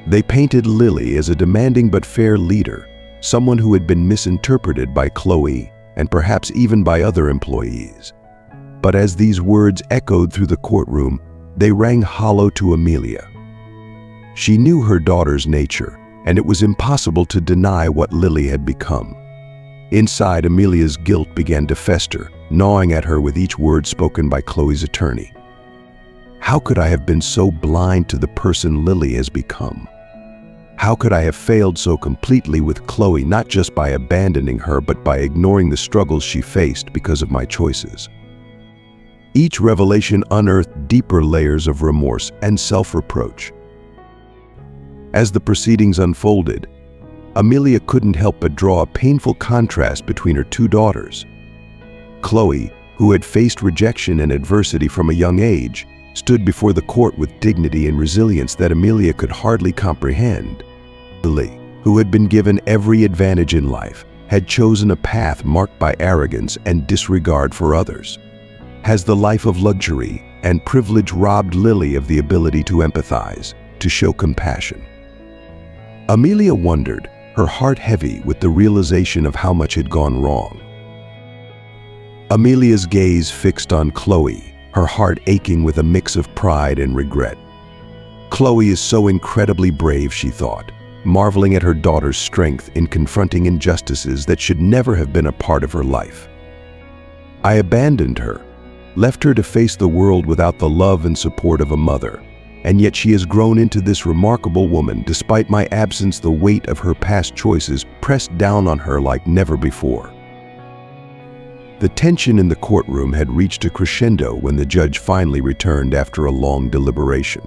They painted Lily as a demanding but fair leader, someone who had been misinterpreted by Chloe and perhaps even by other employees. But as these words echoed through the courtroom, they rang hollow to Amelia. She knew her daughter's nature, and it was impossible to deny what Lily had become. Inside, Amelia's guilt began to fester, gnawing at her with each word spoken by Chloe's attorney. How could I have been so blind to the person Lily has become? How could I have failed so completely with Chloe, not just by abandoning her, but by ignoring the struggles she faced because of my choices? Each revelation unearthed deeper layers of remorse and self-reproach. As the proceedings unfolded, Amelia couldn't help but draw a painful contrast between her two daughters. Chloe, who had faced rejection and adversity from a young age, stood before the court with dignity and resilience that Amelia could hardly comprehend. Lily, who had been given every advantage in life, had chosen a path marked by arrogance and disregard for others. Has the life of luxury and privilege robbed Lily of the ability to empathize, to show compassion? Amelia wondered, her heart heavy with the realization of how much had gone wrong. Amelia's gaze fixed on Chloe, her heart aching with a mix of pride and regret. Chloe is so incredibly brave, she thought, marveling at her daughter's strength in confronting injustices that should never have been a part of her life. I abandoned her, left her to face the world without the love and support of a mother. And yet she has grown into this remarkable woman. Despite my absence, the weight of her past choices pressed down on her like never before. The tension in the courtroom had reached a crescendo when the judge finally returned after a long deliberation.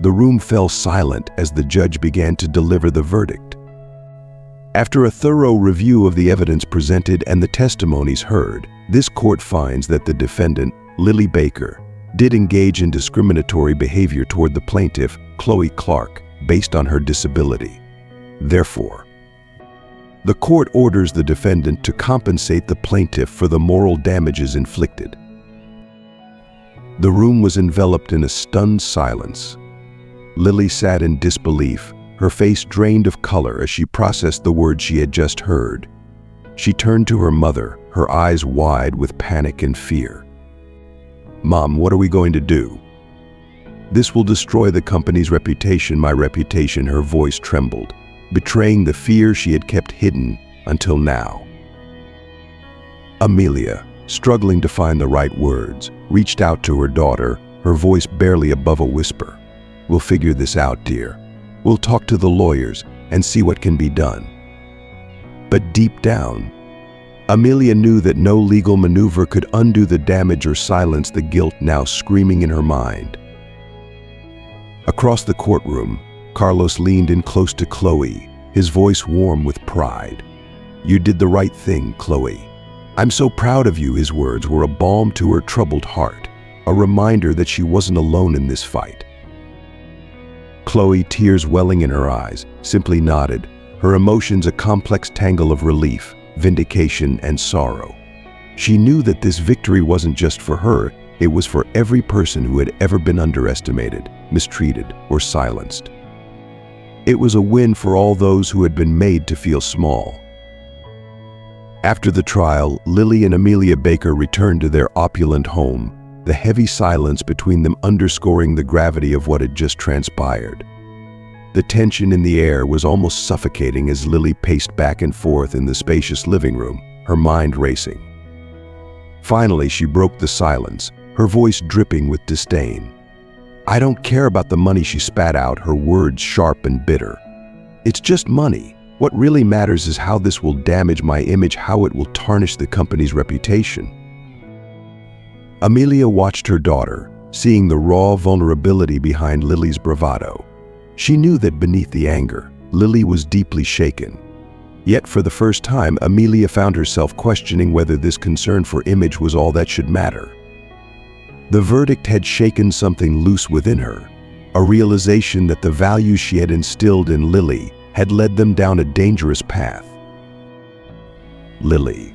The room fell silent as the judge began to deliver the verdict. After a thorough review of the evidence presented and the testimonies heard, this court finds that the defendant, Lily Baker, did engage in discriminatory behavior toward the plaintiff, Chloe Clark, based on her disability. Therefore, the court orders the defendant to compensate the plaintiff for the moral damages inflicted. The room was enveloped in a stunned silence. Lily sat in disbelief, her face drained of color as she processed the words she had just heard. She turned to her mother, her eyes wide with panic and fear. "Mom, what are we going to do?" "This will destroy the company's reputation, my reputation," her voice trembled, betraying the fear she had kept hidden until now. Amelia, struggling to find the right words, reached out to her daughter, her voice barely above a whisper. "We'll figure this out, dear. We'll talk to the lawyers and see what can be done." But deep down, Amelia knew that no legal maneuver could undo the damage or silence the guilt now screaming in her mind. Across the courtroom, Carlos leaned in close to Chloe, his voice warm with pride. "You did the right thing, Chloe. I'm so proud of you." His words were a balm to her troubled heart, a reminder that she wasn't alone in this fight. Chloe, tears welling in her eyes, simply nodded, her emotions a complex tangle of relief, vindication, and sorrow. She knew that this victory wasn't just for her, it was for every person who had ever been underestimated, mistreated, or silenced. It was a win for all those who had been made to feel small. After the trial, Lily and Amelia Baker returned to their opulent home, the heavy silence between them underscoring the gravity of what had just transpired. The tension in the air was almost suffocating as Lily paced back and forth in the spacious living room, her mind racing. Finally, she broke the silence, her voice dripping with disdain. "I don't care about the money," she spat out, her words sharp and bitter. "It's just money. What really matters is how this will damage my image, how it will tarnish the company's reputation." Amelia watched her daughter, seeing the raw vulnerability behind Lily's bravado. She knew that beneath the anger, Lily was deeply shaken. Yet for the first time, Amelia found herself questioning whether this concern for image was all that should matter. The verdict had shaken something loose within her, a realization that the values she had instilled in Lily had led them down a dangerous path. Lily.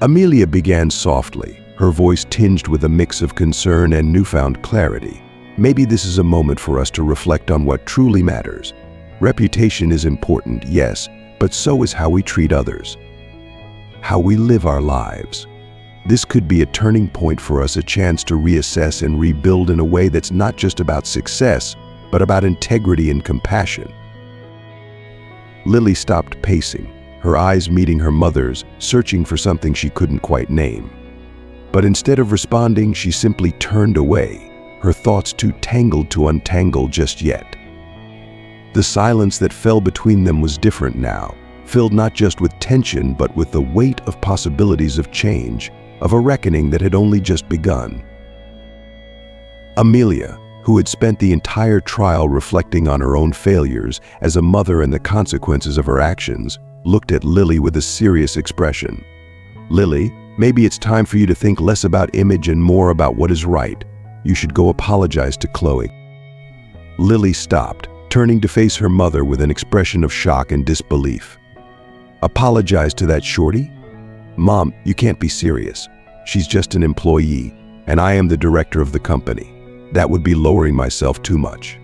Amelia began softly, her voice tinged with a mix of concern and newfound clarity. "Maybe this is a moment for us to reflect on what truly matters. Reputation is important, yes, but so is how we treat others, how we live our lives. This could be a turning point for us, a chance to reassess and rebuild in a way that's not just about success, but about integrity and compassion." Lily stopped pacing, her eyes meeting her mother's, searching for something she couldn't quite name. But instead of responding, she simply turned away, her thoughts too tangled to untangle just yet. The silence that fell between them was different now, filled not just with tension but with the weight of possibilities of change, of a reckoning that had only just begun. Amelia, who had spent the entire trial reflecting on her own failures as a mother and the consequences of her actions, looked at Lily with a serious expression. "Lily, maybe it's time for you to think less about image and more about what is right. You should go apologize to Chloe." Lily stopped, turning to face her mother with an expression of shock and disbelief. "Apologize to that shorty? Mom, you can't be serious. She's just an employee, and I am the director of the company. That would be lowering myself too much."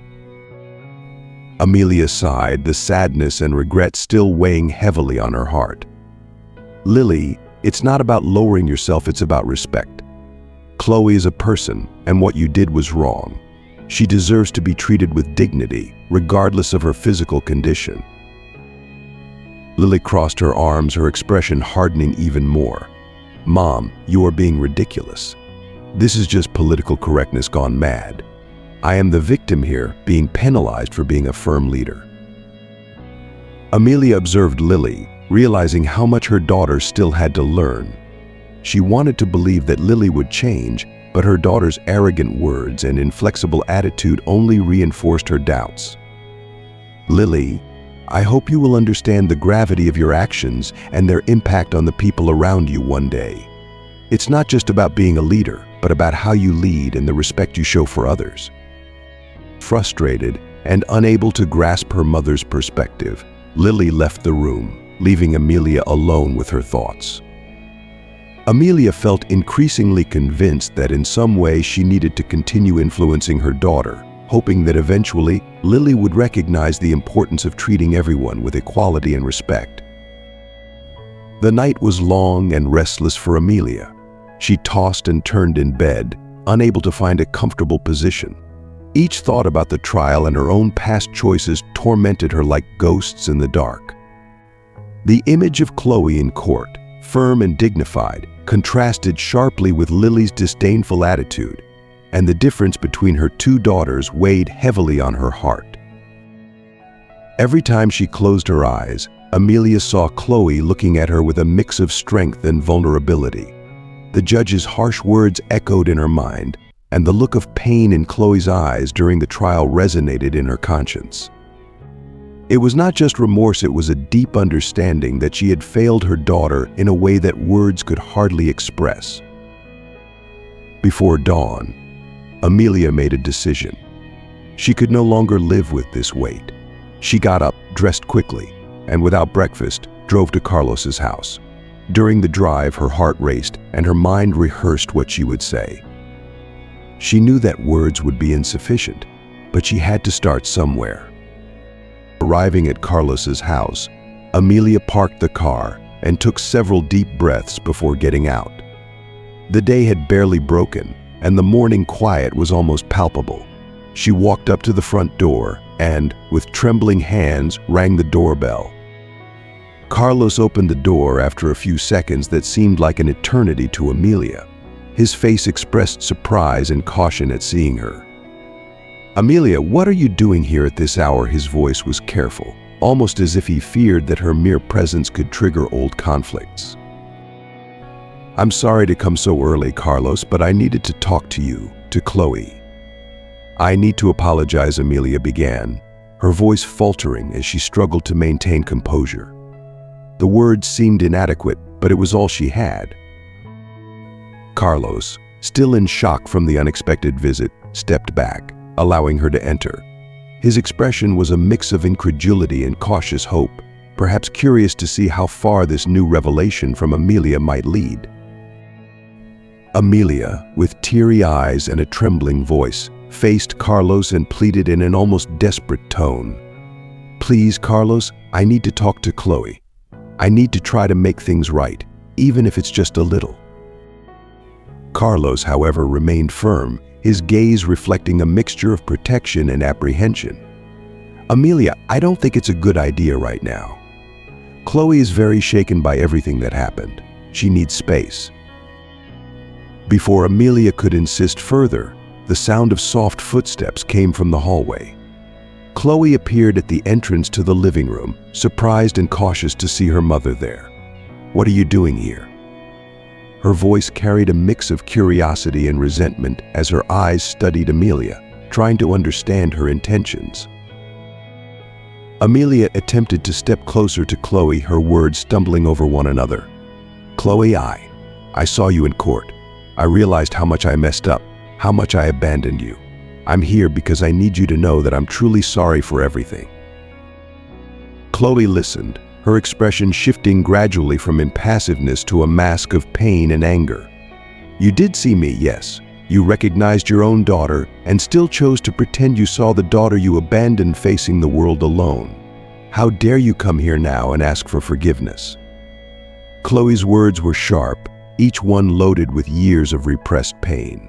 Amelia sighed, the sadness and regret still weighing heavily on her heart. "Lily, it's not about lowering yourself, it's about respect. Chloe is a person, and what you did was wrong. She deserves to be treated with dignity, regardless of her physical condition." Lily crossed her arms, her expression hardening even more. "Mom, you are being ridiculous. This is just political correctness gone mad. I am the victim here, being penalized for being a firm leader." Amelia observed Lily, realizing how much her daughter still had to learn. She wanted to believe that Lily would change, but her daughter's arrogant words and inflexible attitude only reinforced her doubts. "Lily, I hope you will understand the gravity of your actions and their impact on the people around you one day. It's not just about being a leader, but about how you lead and the respect you show for others." Frustrated and unable to grasp her mother's perspective, Lily left the room, leaving Amelia alone with her thoughts. Amelia felt increasingly convinced that in some way she needed to continue influencing her daughter, hoping that eventually Lily would recognize the importance of treating everyone with equality and respect. The night was long and restless for Amelia. She tossed and turned in bed, unable to find a comfortable position. Each thought about the trial and her own past choices tormented her like ghosts in the dark. The image of Chloe in court, firm and dignified, contrasted sharply with Lily's disdainful attitude, and the difference between her two daughters weighed heavily on her heart. Every time she closed her eyes, Amelia saw Chloe looking at her with a mix of strength and vulnerability. The judge's harsh words echoed in her mind, and the look of pain in Chloe's eyes during the trial resonated in her conscience. It was not just remorse, it was a deep understanding that she had failed her daughter in a way that words could hardly express. Before dawn, Amelia made a decision. She could no longer live with this weight. She got up, dressed quickly, and without breakfast, drove to Carlos's house. During the drive, her heart raced and her mind rehearsed what she would say. She knew that words would be insufficient, but she had to start somewhere. Arriving at Carlos's house, Amelia parked the car and took several deep breaths before getting out. The day had barely broken, and the morning quiet was almost palpable. She walked up to the front door and, with trembling hands, rang the doorbell. Carlos opened the door after a few seconds that seemed like an eternity to Amelia. His face expressed surprise and caution at seeing her. "Amelia, what are you doing here at this hour?" His voice was careful, almost as if he feared that her mere presence could trigger old conflicts. "I'm sorry to come so early, Carlos, but I needed to talk to you, to Chloe." "I need to apologize," Amelia began, her voice faltering as she struggled to maintain composure. The words seemed inadequate, but it was all she had. Carlos, still in shock from the unexpected visit, stepped back, allowing her to enter. His expression was a mix of incredulity and cautious hope, perhaps curious to see how far this new revelation from Amelia might lead. Amelia, with teary eyes and a trembling voice, faced Carlos and pleaded in an almost desperate tone. "Please, Carlos, I need to talk to Chloe. I need to try to make things right, even if it's just a little." Carlos, however, remained firm, his gaze reflecting a mixture of protection and apprehension. "Amelia, I don't think it's a good idea right now. Chloe is very shaken by everything that happened. She needs space." Before Amelia could insist further, the sound of soft footsteps came from the hallway. Chloe appeared at the entrance to the living room, surprised and cautious to see her mother there. "What are you doing here?" Her voice carried a mix of curiosity and resentment as her eyes studied Amelia, trying to understand her intentions. Amelia attempted to step closer to Chloe, her words stumbling over one another. "Chloe, I saw you in court. I realized how much I messed up, how much I abandoned you. I'm here because I need you to know that I'm truly sorry for everything." Chloe listened, her expression shifting gradually from impassiveness to a mask of pain and anger. "You did see me, yes. You recognized your own daughter and still chose to pretend you saw the daughter you abandoned facing the world alone. How dare you come here now and ask for forgiveness?" Chloe's words were sharp, each one loaded with years of repressed pain.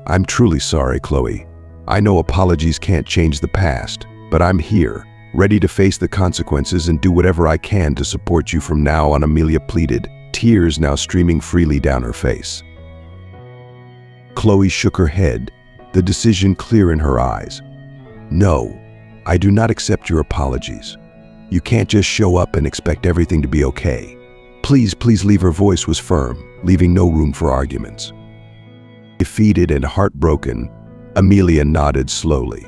"I'm truly sorry, Chloe. I know apologies can't change the past, but I'm here, ready to face the consequences and do whatever I can to support you from now on," Amelia pleaded, tears now streaming freely down her face. Chloe shook her head, the decision clear in her eyes. "No, I do not accept your apologies. You can't just show up and expect everything to be okay. Please, please leave." Her voice was firm, leaving no room for arguments. Defeated and heartbroken, Amelia nodded slowly.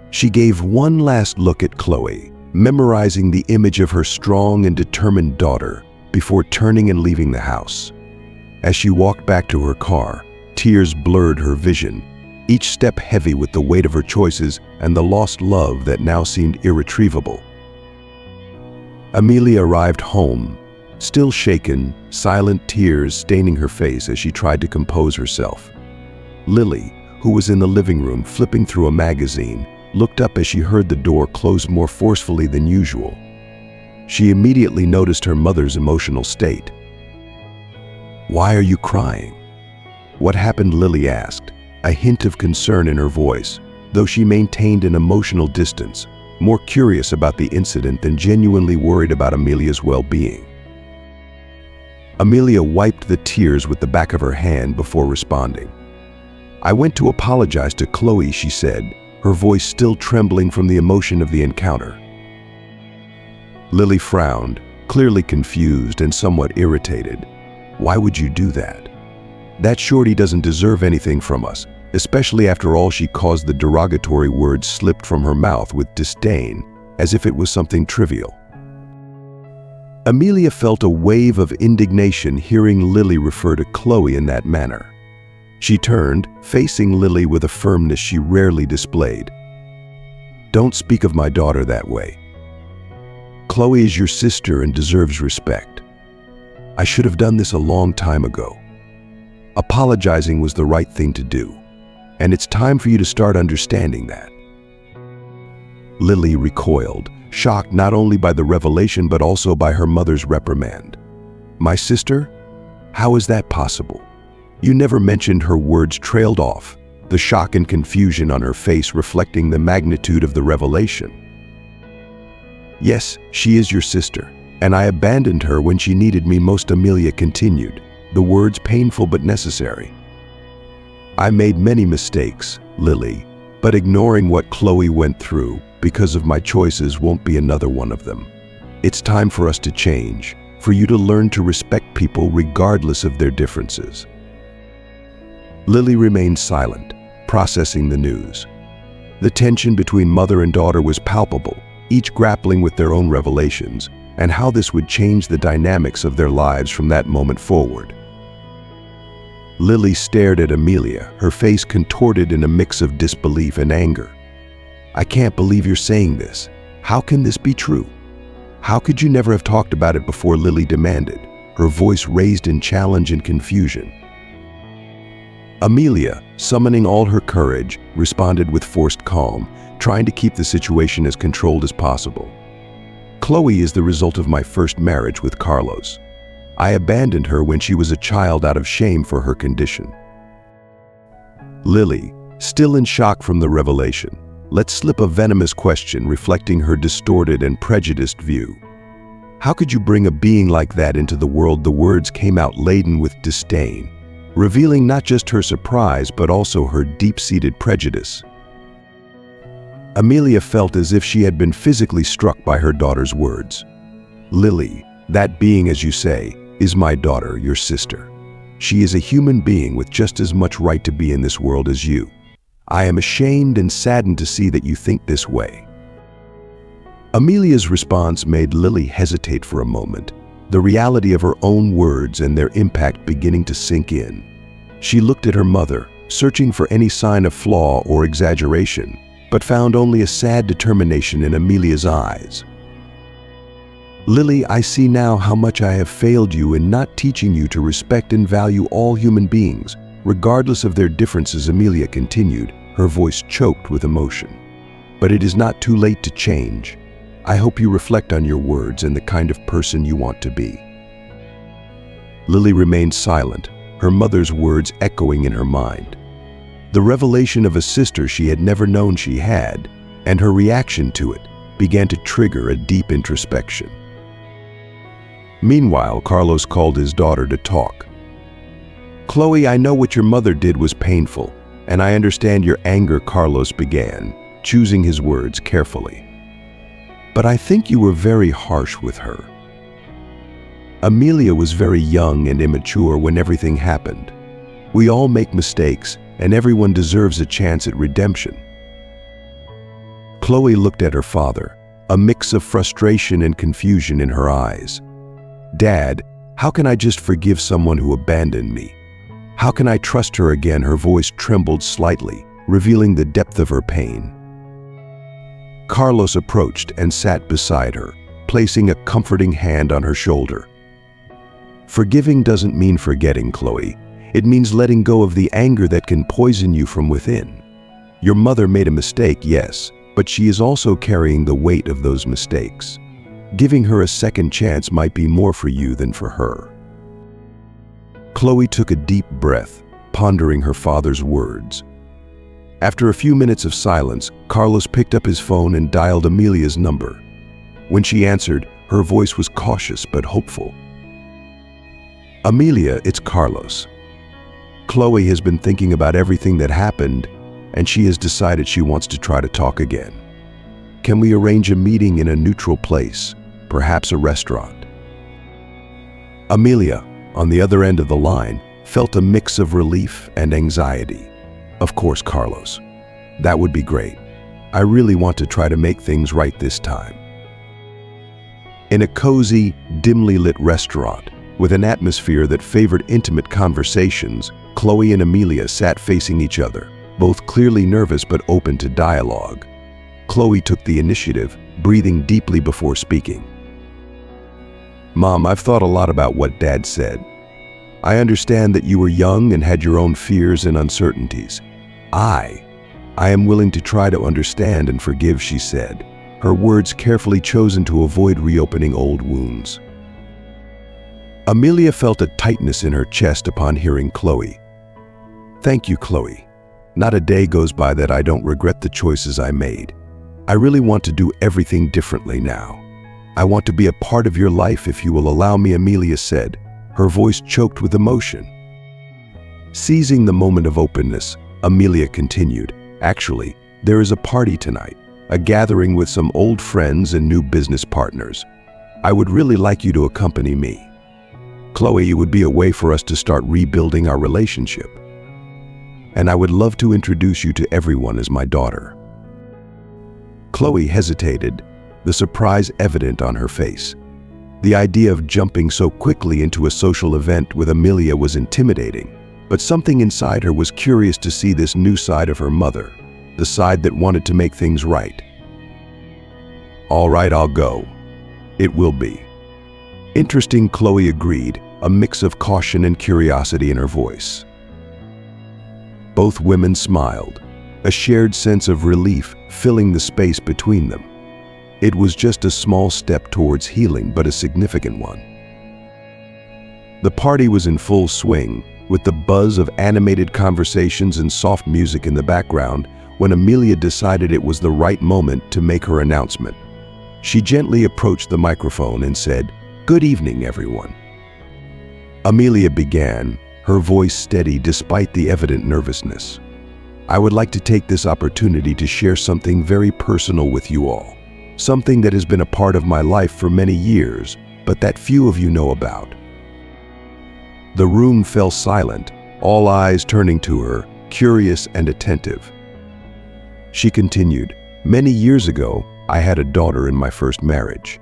She gave one last look at Chloe, memorizing the image of her strong and determined daughter before turning and leaving the house. As she walked back to her car, tears blurred her vision, each step heavy with the weight of her choices and the lost love that now seemed irretrievable. Amelia arrived home, still shaken, silent tears staining her face as she tried to compose herself. Lily, who was in the living room flipping through a magazine, looked up as she heard the door close more forcefully than usual. She immediately noticed her mother's emotional state. "Why are you crying?" "What happened?" Lily asked, a hint of concern in her voice, though she maintained an emotional distance, more curious about the incident than genuinely worried about Amelia's well-being. Amelia wiped the tears with the back of her hand before responding. "I went to apologize to Chloe," she said, her voice still trembling from the emotion of the encounter. Lily frowned, clearly confused and somewhat irritated. "Why would you do that? That shorty doesn't deserve anything from us, especially after all." She caused the derogatory words slipped from her mouth with disdain, as if it was something trivial. Amelia felt a wave of indignation hearing Lily refer to Chloe in that manner. She turned, facing Lily with a firmness she rarely displayed. "Don't speak of my daughter that way. Chloe is your sister and deserves respect. I should have done this a long time ago. Apologizing was the right thing to do, and it's time for you to start understanding that." Lily recoiled, shocked not only by the revelation but also by her mother's reprimand. "My sister? How is that possible? You never mentioned." Her words trailed off, the shock and confusion on her face reflecting the magnitude of the revelation. "Yes, she is your sister, and I abandoned her when she needed me most," Amelia continued, the words painful but necessary. "I made many mistakes, Lily, but ignoring what Chloe went through because of my choices won't be another one of them. It's time for us to change, for you to learn to respect people regardless of their differences." Lily remained silent, processing the news. The tension between mother and daughter was palpable, each grappling with their own revelations and how this would change the dynamics of their lives from that moment forward. Lily stared at Amelia, her face contorted in a mix of disbelief and anger. "I can't believe you're saying this. How can this be true? How could you never have talked about it before?" Lily demanded, her voice raised in challenge and confusion. Amelia, summoning all her courage, responded with forced calm, trying to keep the situation as controlled as possible. "Chloe is the result of my first marriage with Carlos. I abandoned her when she was a child out of shame for her condition." Lily, still in shock from the revelation, let slip a venomous question reflecting her distorted and prejudiced view. "How could you bring a being like that into the world?" The words came out laden with disdain, revealing not just her surprise but also her deep-seated prejudice. Amelia felt as if she had been physically struck by her daughter's words. "Lily, that being, as you say, is my daughter, your sister. She is a human being with just as much right to be in this world as you. I am ashamed and saddened to see that you think this way." Amelia's response made Lily hesitate for a moment, the reality of her own words and their impact beginning to sink in. She looked at her mother, searching for any sign of flaw or exaggeration, but found only a sad determination in Amelia's eyes. "Lily, I see now how much I have failed you in not teaching you to respect and value all human beings, regardless of their differences," Amelia continued, her voice choked with emotion. "But it is not too late to change. I hope you reflect on your words and the kind of person you want to be." Lily remained silent, her mother's words echoing in her mind. The revelation of a sister she had never known she had, and her reaction to it, began to trigger a deep introspection. Meanwhile, Carlos called his daughter to talk. "Chloe, I know what your mother did was painful, and I understand your anger," Carlos began, choosing his words carefully. "But I think you were very harsh with her. Amelia was very young and immature when everything happened. We all make mistakes, and everyone deserves a chance at redemption." Chloe looked at her father, a mix of frustration and confusion in her eyes. "Dad, how can I just forgive someone who abandoned me? How can I trust her again?" Her voice trembled slightly, revealing the depth of her pain. Carlos approached and sat beside her, placing a comforting hand on her shoulder. "Forgiving doesn't mean forgetting, Chloe. It means letting go of the anger that can poison you from within. Your mother made a mistake, yes, but she is also carrying the weight of those mistakes. Giving her a second chance might be more for you than for her." Chloe took a deep breath, pondering her father's words. After a few minutes of silence, Carlos picked up his phone and dialed Amelia's number. When she answered, her voice was cautious but hopeful. "Amelia, it's Carlos. Chloe has been thinking about everything that happened, and she has decided she wants to try to talk again. Can we arrange a meeting in a neutral place, perhaps a restaurant?" Amelia, on the other end of the line, felt a mix of relief and anxiety. "Of course, Carlos. That would be great. I really want to try to make things right this time." In a cozy, dimly lit restaurant, with an atmosphere that favored intimate conversations, Chloe and Amelia sat facing each other, both clearly nervous but open to dialogue. Chloe took the initiative, breathing deeply before speaking. "Mom, I've thought a lot about what Dad said. I understand that you were young and had your own fears and uncertainties. I am willing to try to understand and forgive," she said, her words carefully chosen to avoid reopening old wounds. Amelia felt a tightness in her chest upon hearing Chloe. "Thank you, Chloe. Not a day goes by that I don't regret the choices I made. I really want to do everything differently now. I want to be a part of your life if you will allow me," Amelia said, her voice choked with emotion. Seizing the moment of openness, Amelia continued, "Actually, there is a party tonight, a gathering with some old friends and new business partners. I would really like you to accompany me. Chloe, it would be a way for us to start rebuilding our relationship. And I would love to introduce you to everyone as my daughter." Chloe hesitated, the surprise evident on her face. The idea of jumping so quickly into a social event with Amelia was intimidating, but something inside her was curious to see this new side of her mother, the side that wanted to make things right. "All right, I'll go. It will be interesting," Chloe agreed, a mix of caution and curiosity in her voice. Both women smiled, a shared sense of relief filling the space between them. It was just a small step towards healing, but a significant one. The party was in full swing, with the buzz of animated conversations and soft music in the background, when Amelia decided it was the right moment to make her announcement. She gently approached the microphone and said, "Good evening, everyone." Amelia began, her voice steady despite the evident nervousness. "I would like to take this opportunity to share something very personal with you all. Something that has been a part of my life for many years, but that few of you know about." The room fell silent, all eyes turning to her, curious and attentive. She continued, "Many years ago, I had a daughter in my first marriage.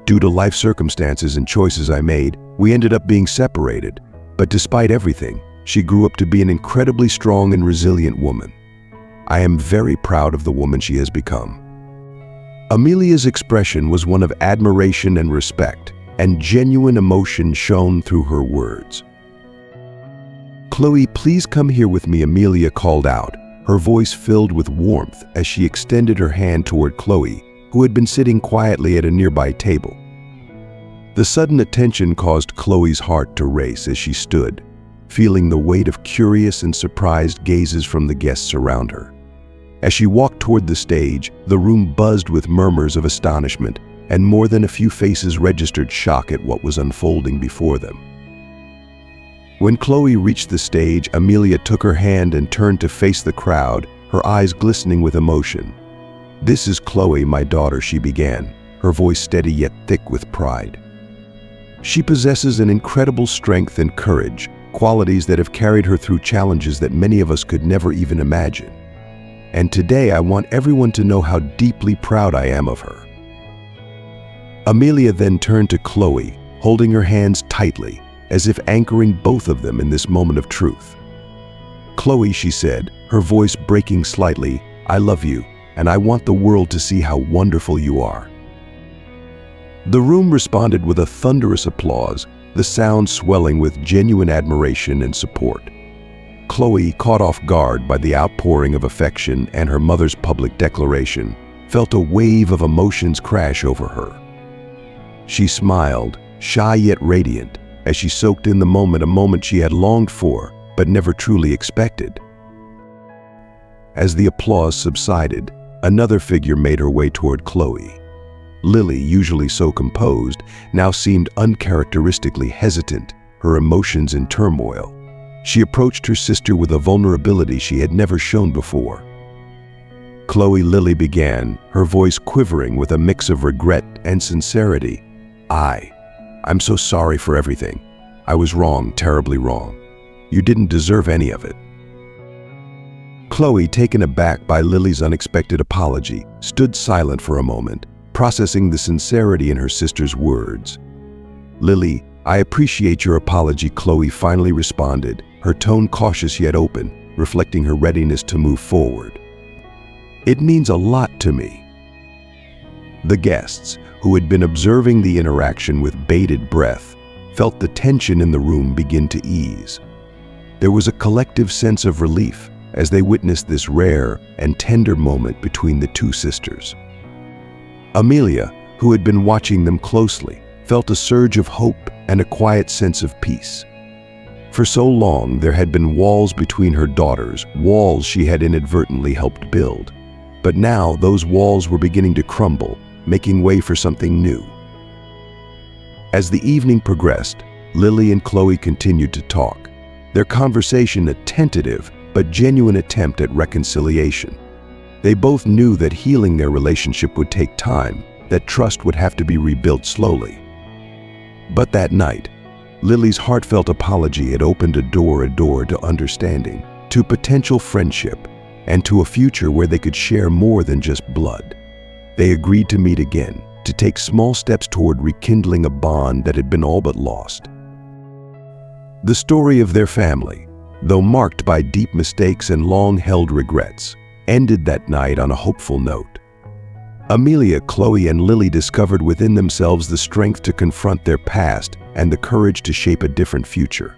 Due to life circumstances and choices I made, we ended up being separated, but despite everything, she grew up to be an incredibly strong and resilient woman. I am very proud of the woman she has become." Amelia's expression was one of admiration and respect, and genuine emotion shone through her words. "Chloe, please come here with me," Amelia called out, her voice filled with warmth as she extended her hand toward Chloe, who had been sitting quietly at a nearby table. The sudden attention caused Chloe's heart to race as she stood, feeling the weight of curious and surprised gazes from the guests around her. As she walked toward the stage, the room buzzed with murmurs of astonishment, and more than a few faces registered shock at what was unfolding before them. When Chloe reached the stage, Amelia took her hand and turned to face the crowd, her eyes glistening with emotion. "This is Chloe, my daughter," she began, her voice steady yet thick with pride. "She possesses an incredible strength and courage, qualities that have carried her through challenges that many of us could never even imagine. And today I want everyone to know how deeply proud I am of her." Amelia then turned to Chloe, holding her hands tightly, as if anchoring both of them in this moment of truth. "Chloe," she said, her voice breaking slightly, "I love you, and I want the world to see how wonderful you are." The room responded with a thunderous applause, the sound swelling with genuine admiration and support. Chloe, caught off guard by the outpouring of affection and her mother's public declaration, felt a wave of emotions crash over her. She smiled, shy yet radiant, as she soaked in the moment, a moment she had longed for but never truly expected. As the applause subsided, another figure made her way toward Chloe. Lily, usually so composed, now seemed uncharacteristically hesitant, her emotions in turmoil. She approached her sister with a vulnerability she had never shown before. "Chloe," Lily began, her voice quivering with a mix of regret and sincerity, I'm so sorry for everything. I was wrong, terribly wrong. You didn't deserve any of it." Chloe, taken aback by Lily's unexpected apology, stood silent for a moment, processing the sincerity in her sister's words. "Lily, "I appreciate your apology," Chloe finally responded, her tone cautious yet open, reflecting her readiness to move forward. "It means a lot to me." The guests, who had been observing the interaction with bated breath, felt the tension in the room begin to ease. There was a collective sense of relief as they witnessed this rare and tender moment between the two sisters. Amelia, who had been watching them closely, felt a surge of hope and a quiet sense of peace. For so long, there had been walls between her daughters, walls she had inadvertently helped build. But now those walls were beginning to crumble, making way for something new. As the evening progressed, Lily and Chloe continued to talk, their conversation a tentative but genuine attempt at reconciliation. They both knew that healing their relationship would take time, that trust would have to be rebuilt slowly. But that night, Lily's heartfelt apology had opened a door to understanding, to potential friendship, and to a future where they could share more than just blood. They agreed to meet again, to take small steps toward rekindling a bond that had been all but lost. The story of their family, though marked by deep mistakes and long-held regrets, ended that night on a hopeful note. Amelia, Chloe, and Lily discovered within themselves the strength to confront their past and the courage to shape a different future.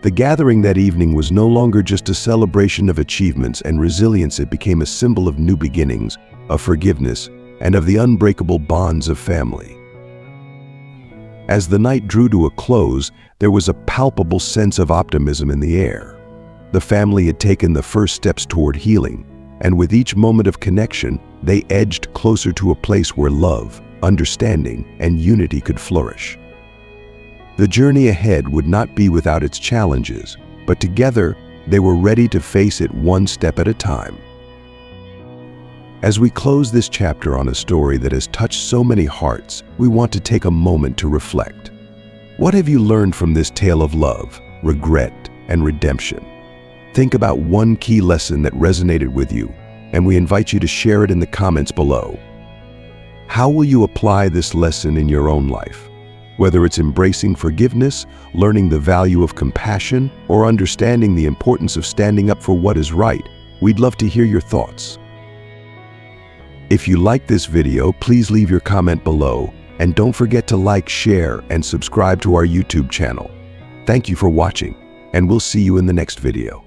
The gathering that evening was no longer just a celebration of achievements and resilience. It became a symbol of new beginnings, of forgiveness, and of the unbreakable bonds of family. As the night drew to a close, there was a palpable sense of optimism in the air. The family had taken the first steps toward healing, and with each moment of connection, they edged closer to a place where love, understanding, and unity could flourish. The journey ahead would not be without its challenges, but together they were ready to face it one step at a time. As we close this chapter on a story that has touched so many hearts, we want to take a moment to reflect. What have you learned from this tale of love, regret, and redemption? Think about one key lesson that resonated with you, and we invite you to share it in the comments below. How will you apply this lesson in your own life? Whether it's embracing forgiveness, learning the value of compassion, or understanding the importance of standing up for what is right, we'd love to hear your thoughts. If you like this video, please leave your comment below, and don't forget to like, share, and subscribe to our YouTube channel. Thank you for watching, and we'll see you in the next video.